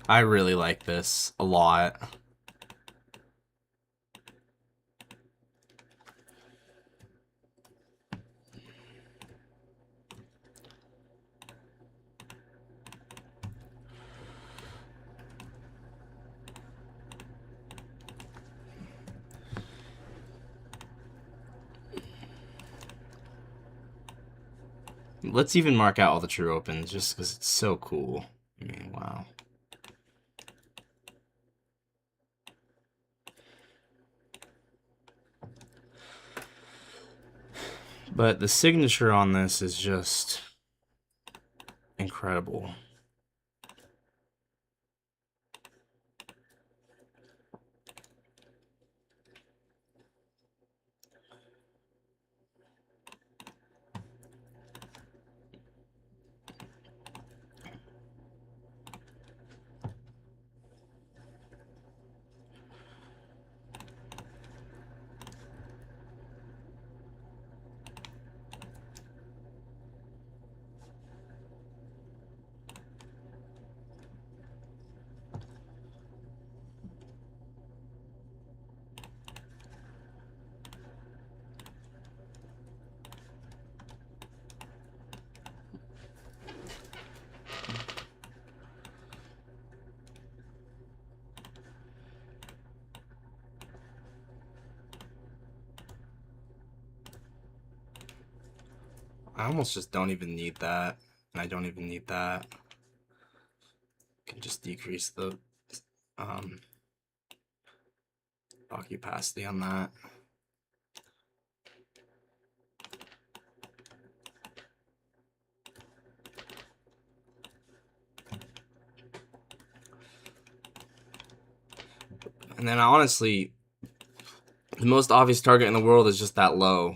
I really like this a lot. Let's even mark out all the true opens just because it's so cool. I mean, wow. But the signature on this is just incredible. I almost just don't even need that, and I don't even need that. Can just decrease the opacity on that. And then honestly, the most obvious target in the world is just that low.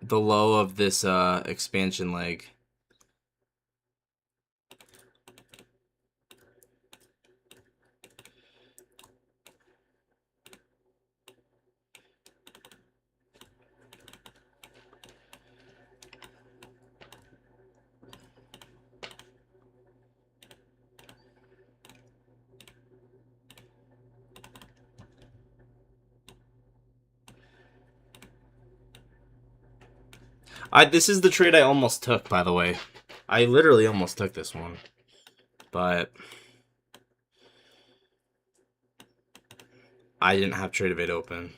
The low of this expansion leg. This is the trade I almost took, by the way. I literally almost took this one. But I didn't have Trade of 8 open.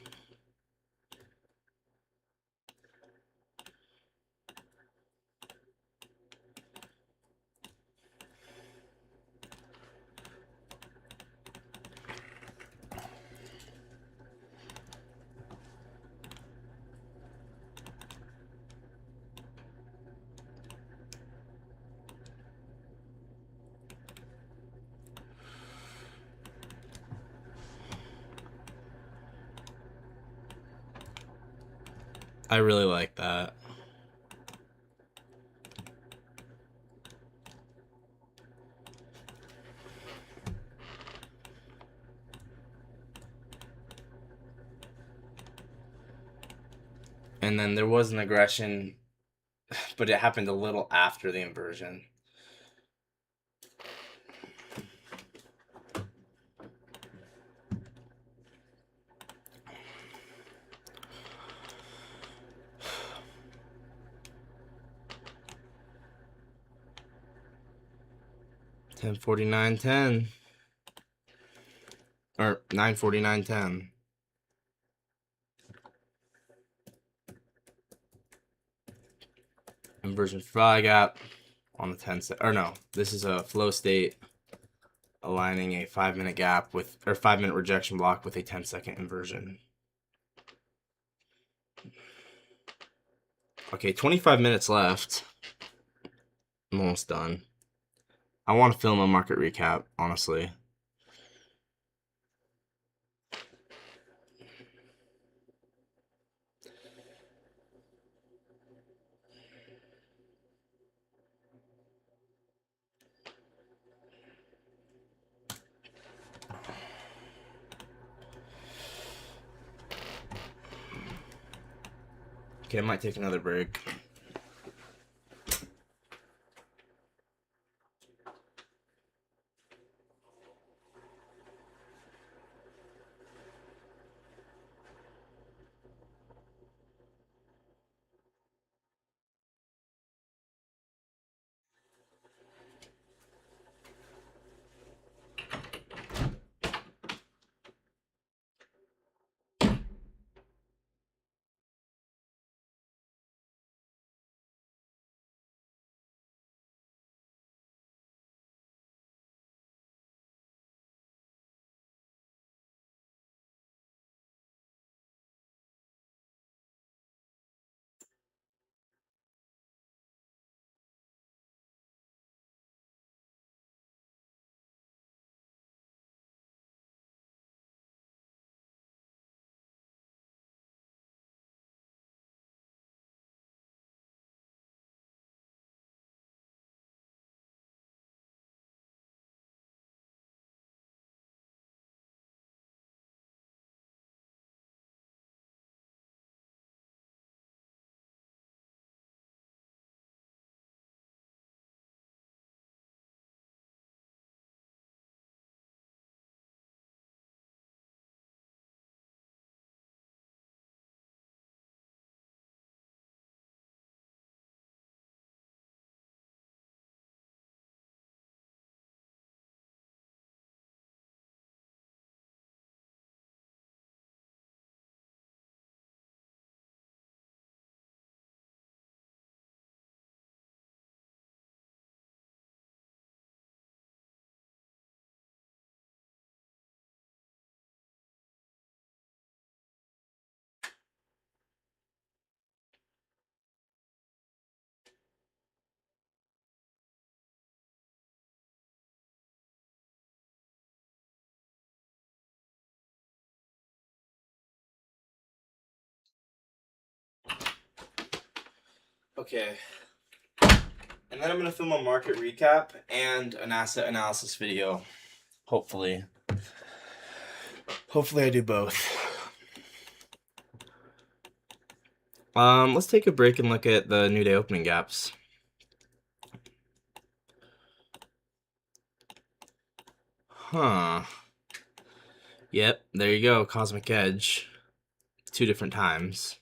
I really like that. And then there was an aggression, but it happened a little after the inversion. $10.49.10 or $9.49.10. Inversion Phi gap on the 10 or no, this is a flow state aligning a 5-minute gap with, or 5-minute rejection block with a 10-second inversion. Okay, 25 minutes left. I'm almost done. I want to film a market recap, honestly. Okay, I might take another break. Okay. And then I'm going to film a market recap and an asset analysis video. Hopefully. Hopefully I do both. Let's take a break and look at the new day opening gaps. Huh. Yep, there you go, Cosmic Edge. 2 different times.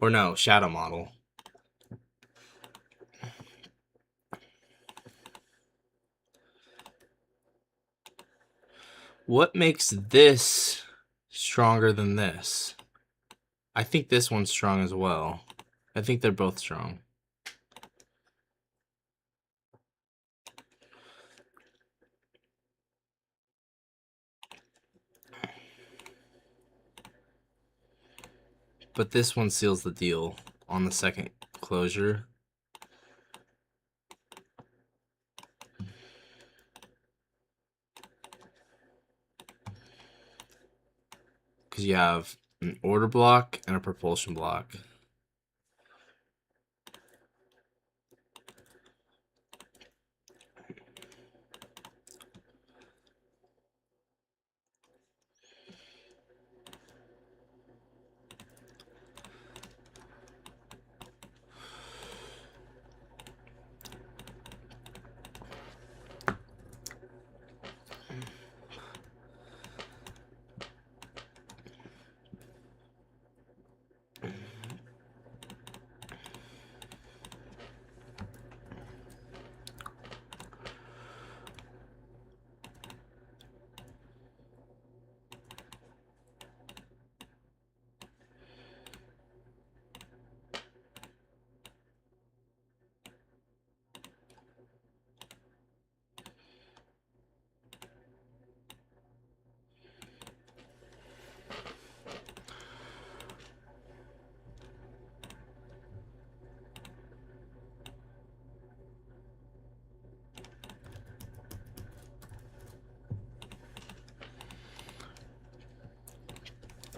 Or no, shadow model. What makes this stronger than this? I think this one's strong as well. I think they're both strong. But this one seals the deal on the second closure. Because you have an order block and a propulsion block.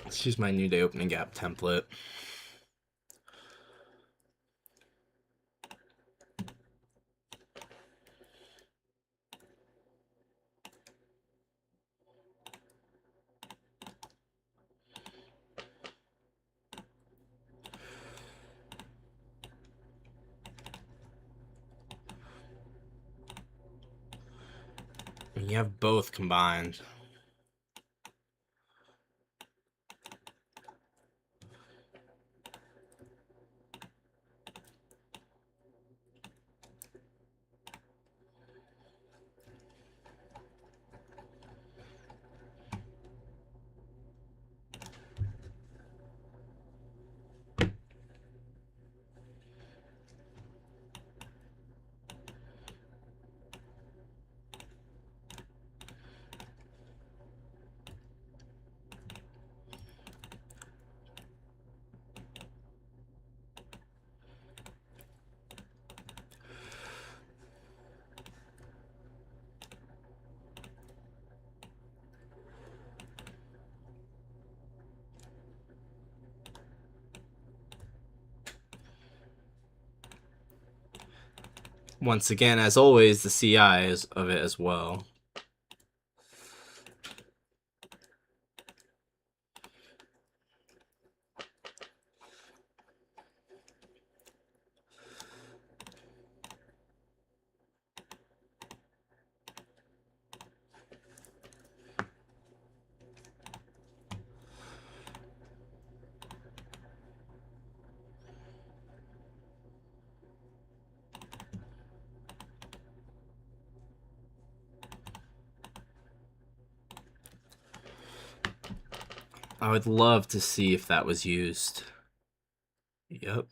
Let's use my new day opening gap template. And you have both combined. Once again, as always, the CI is of it as well. I would love to see if that was used. Yep.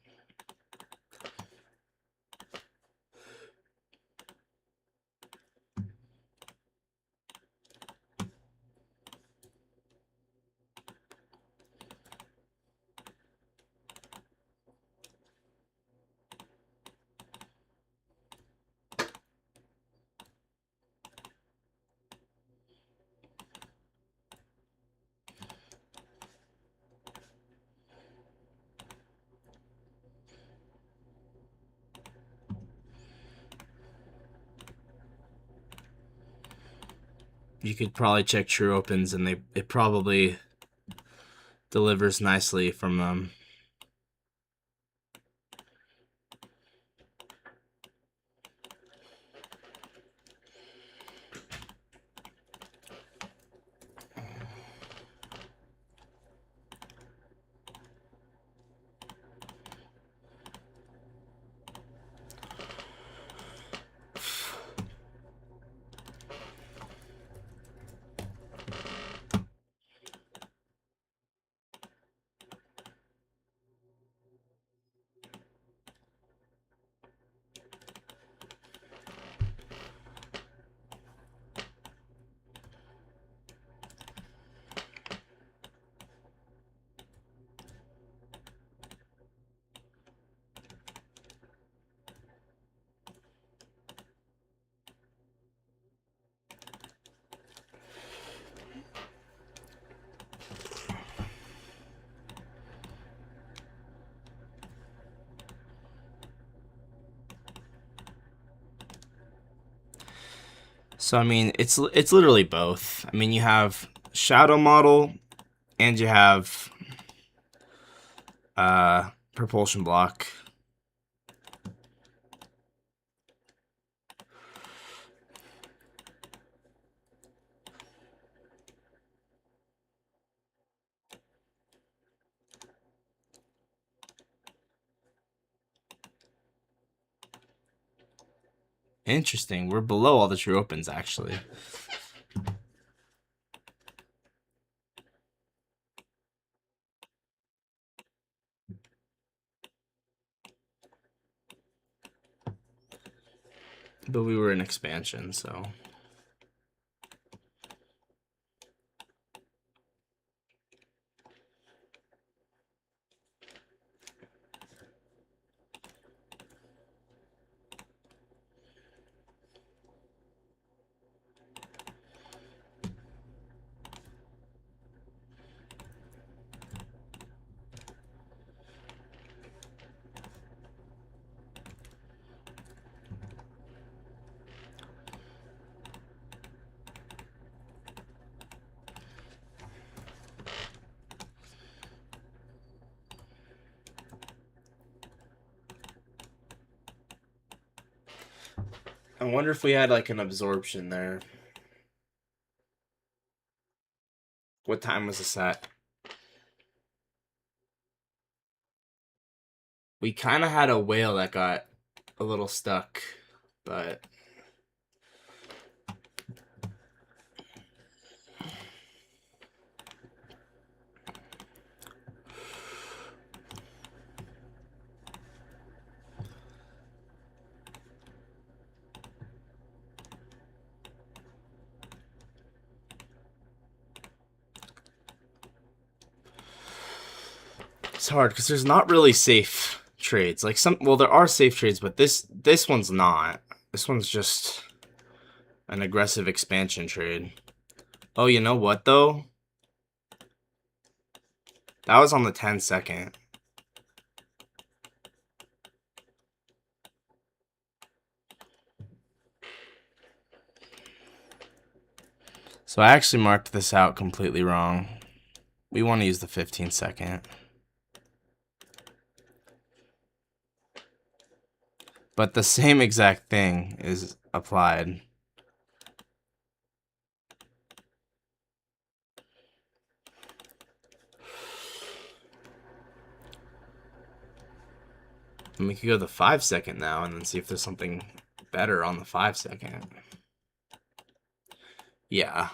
You could probably check true opens, and it probably delivers nicely from them. So I mean, it's literally both. I mean, you have shadow model and you have propulsion block. Interesting. We're below all the true opens, actually. But we were in expansion, so... I wonder if we had like an absorption there. What time was this at? We kind of had a whale that got a little stuck, but it's hard because there's not really safe trades. Like well, there are safe trades, but this one's not. This one's just an aggressive expansion trade. Oh, you know what though? That was on the 10-second. So I actually marked this out completely wrong. We want to use the 15-second. But the same exact thing is applied. And we could go the 5-second now and then see if there's something better on the 5-second. Yeah.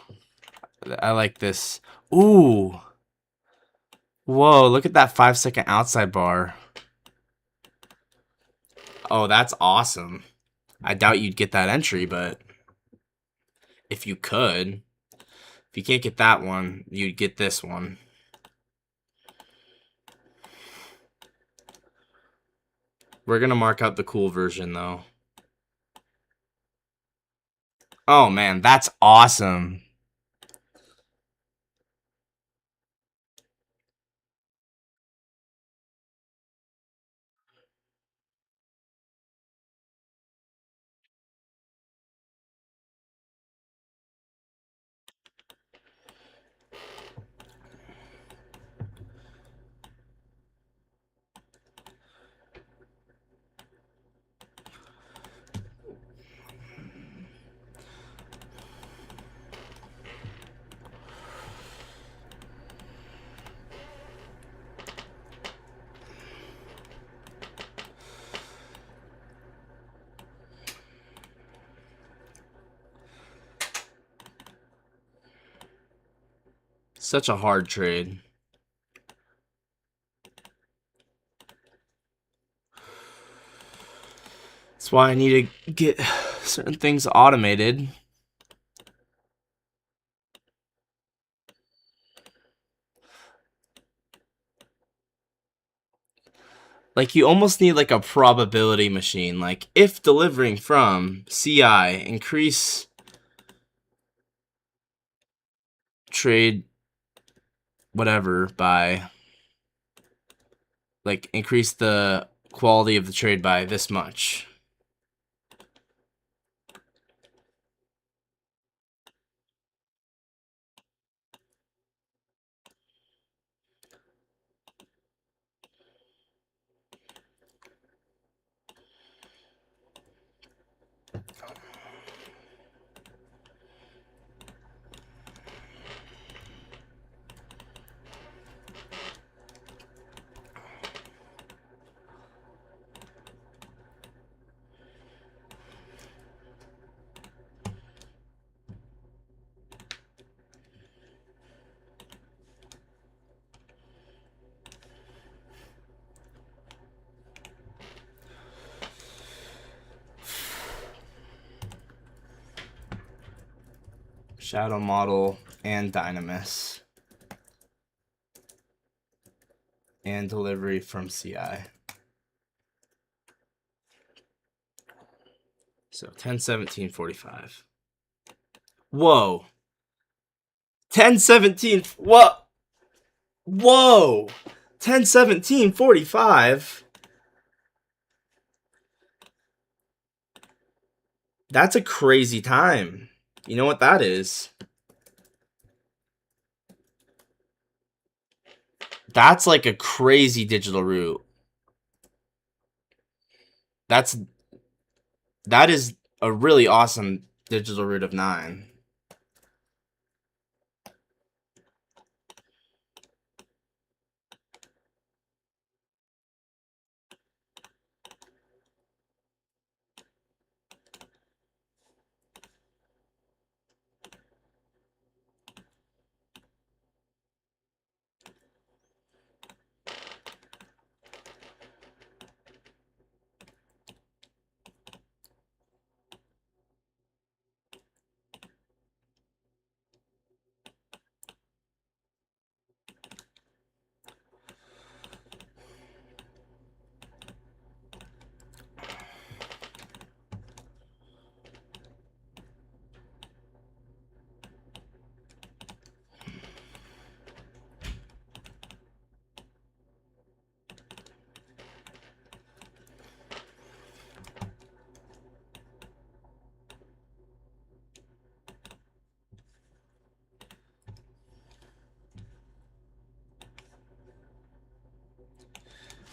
I like this. Ooh. Whoa, look at that 5-second outside bar. Oh, that's awesome. I doubt you'd get that entry, but if you could, if you can't get that one, you'd get this one. We're going to mark out the cool version, though. Oh, man, that's awesome. Such a hard trade. That's why I need to get certain things automated. Like, you almost need like a probability machine. Like, if delivering from CI, increase trade whatever by, like, increase the quality of the trade by this much. Shadow model and Dynamis. And delivery from CI. So 10-17-45. Whoa. 10-17. What? Whoa. 10-17-45. That's a crazy time. You know what that is? That's like a crazy digital route. That is a really awesome digital root of 9.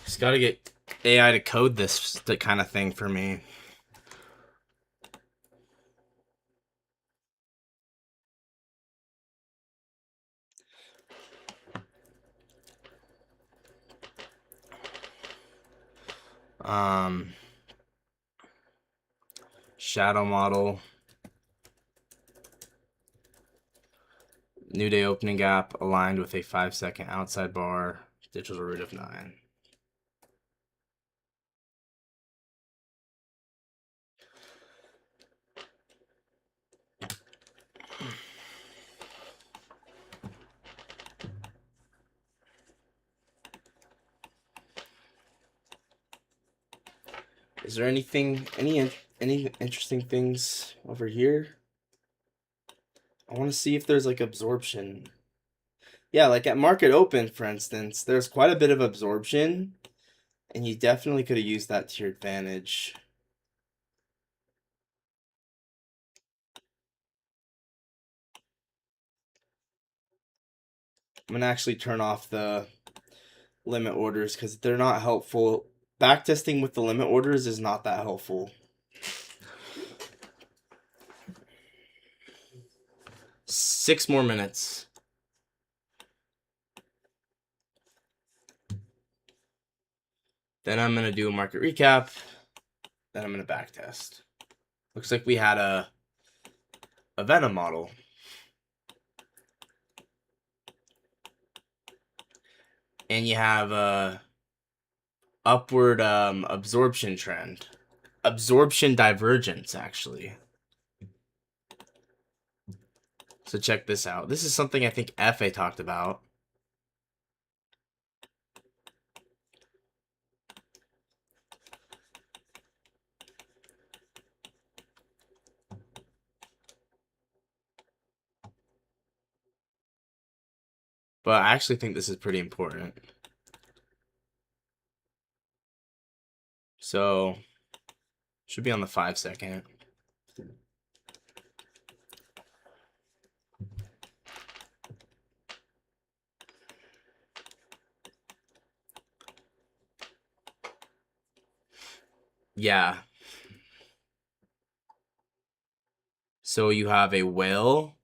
Just got to get AI to code this kind of thing for me. Shadow model. New day opening gap aligned with a 5-second outside bar. Digital root of 9. Is there any interesting things over here? I want to see if there's like absorption. Yeah, like at market open, for instance, there's quite a bit of absorption, and you definitely could have used that to your advantage. I'm gonna actually turn off the limit orders because they're not helpful. Backtesting with the limit orders is not that helpful. 6 more minutes. Then I'm gonna do a market recap. Then I'm gonna backtest. Looks like we had a Venom model. And you have a upward absorption trend. Absorption divergence, actually. So check this out. This is something I think FA talked about. But I actually think this is pretty important. So, should be on the 5-second. Yeah. So you have a whale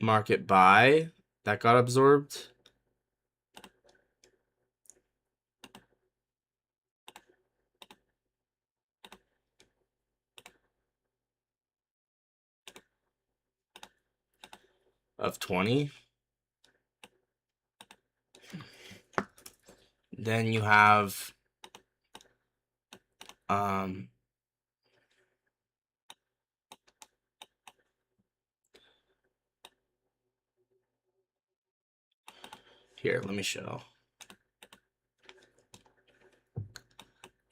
market buy that got absorbed. Of 20. Then you have here, let me show.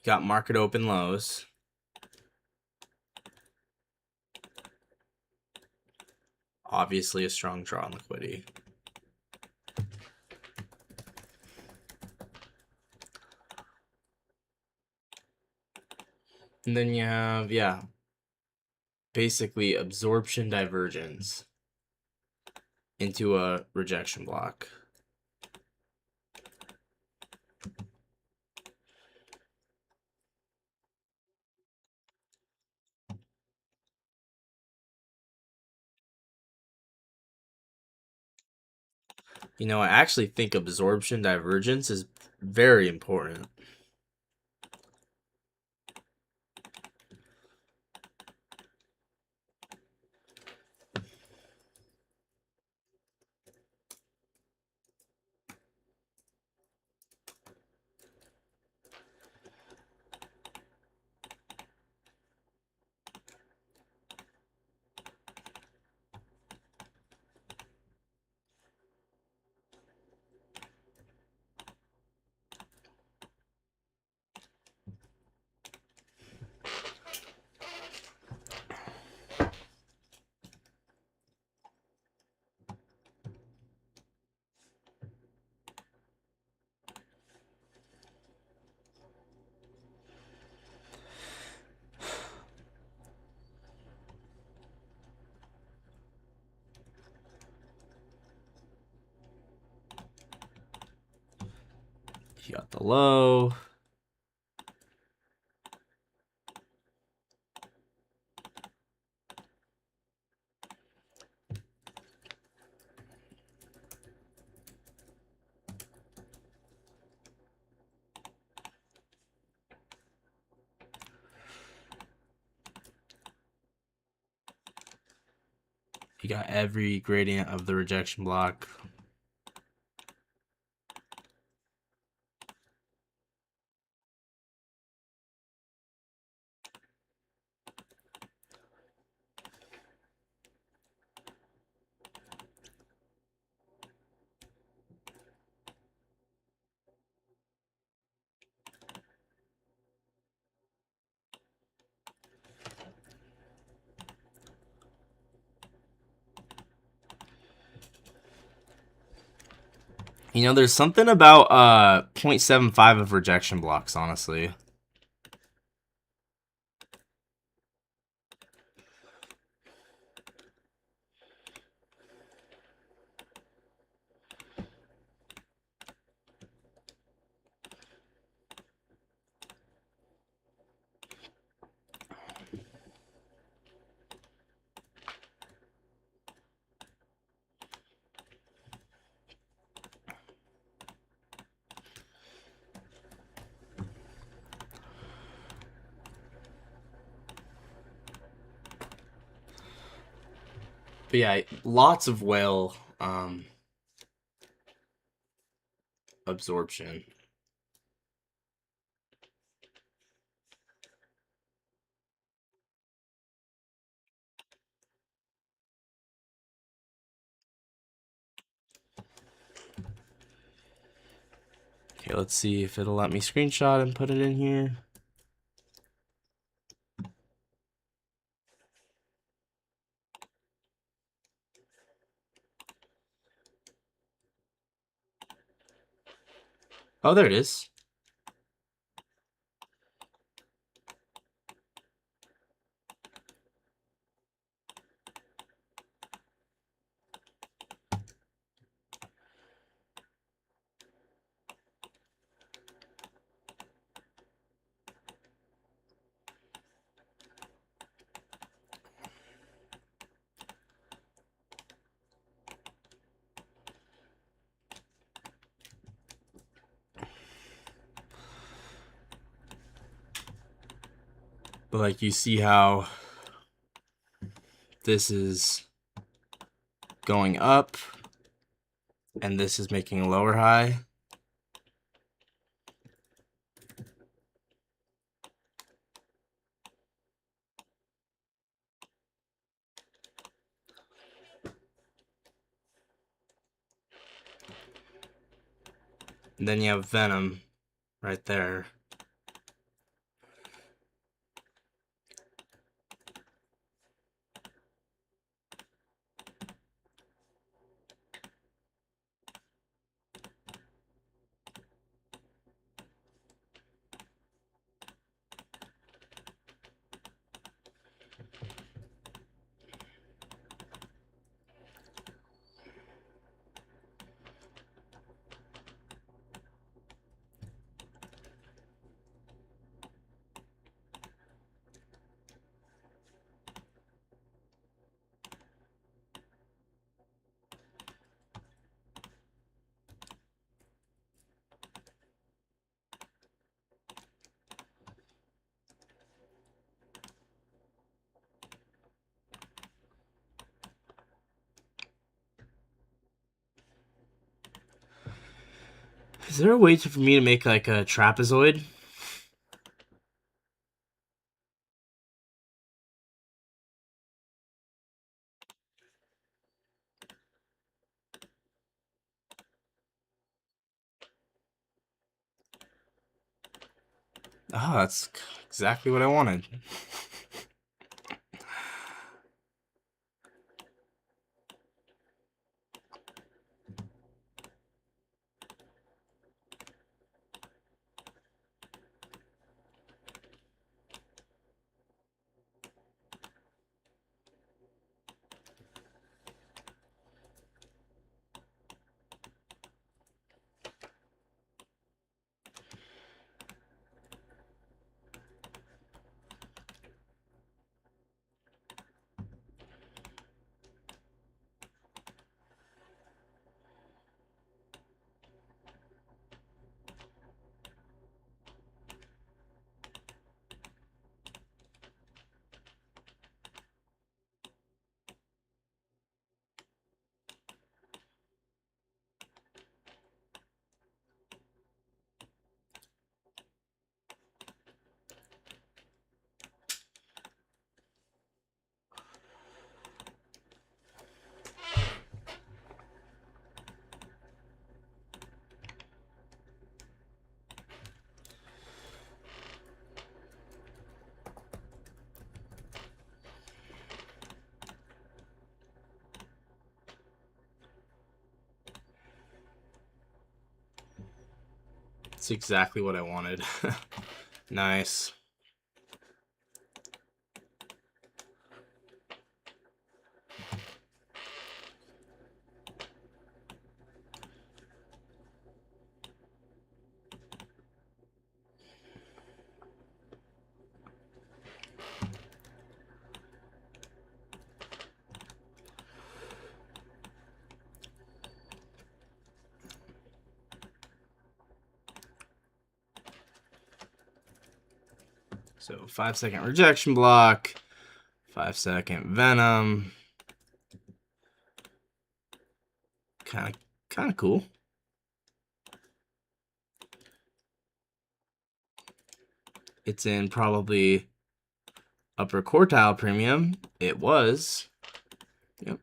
Got market open lows. Obviously a strong draw on liquidity. And then you have, yeah, basically absorption divergence into a rejection block. You know, I actually think absorption divergence is very important. You got the low. You got every gradient of the rejection block. You know, there's something about 0.75 of rejection blocks, honestly. But yeah, lots of whale absorption. Okay, let's see if it'll let me screenshot and put it in here. Oh, there it is. But like, you see how this is going up and this is making a lower high. And then you have Venom right there. Is there a way for me to make like a trapezoid? Oh, that's exactly what I wanted. That's exactly what I wanted. Nice. So 5-second rejection block, 5-second venom. Kind of cool. It's in probably upper quartile premium. It was. Yep.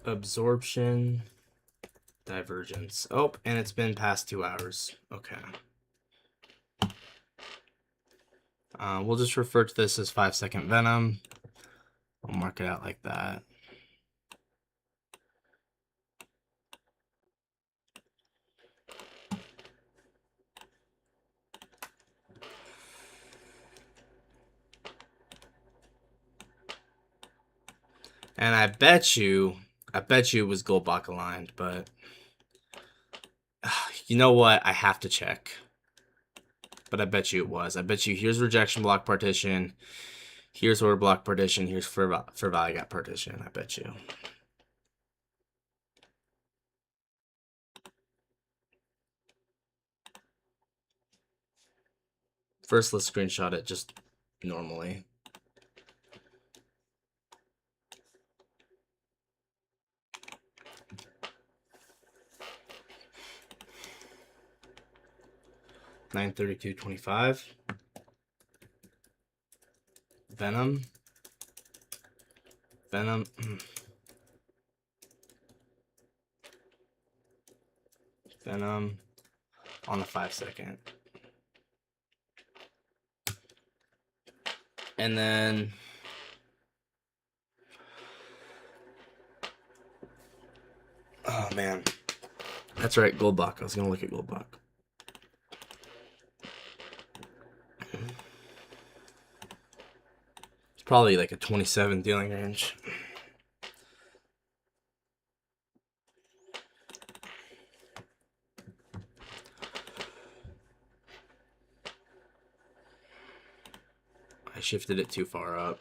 Absorption, divergence. Oh, and it's been past 2 hours. Okay. We'll just refer to this as 5-second venom. I'll mark it out like that. And I bet you it was Goldbach aligned, but you know what? I have to check. but I bet you it was. I bet you here's rejection block partition, here's order block partition, here's for value gap partition. I bet you. First, let's screenshot it just normally. $932.25. Venom. Venom. Venom on the 5-second. And then oh man, that's right, Goldbach. I was gonna look at Goldbach. It's probably like a 27 dealing range. I shifted it too far up.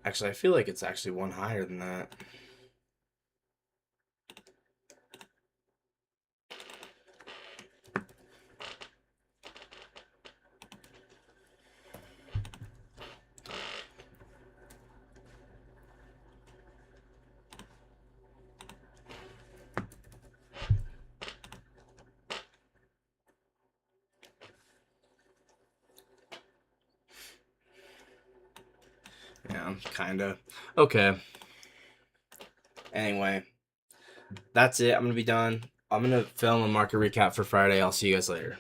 Actually, I feel like it's actually one higher than that. Yeah, kinda. Okay. Anyway, that's it. I'm gonna be done. I'm gonna film a market recap for Friday. I'll see you guys later.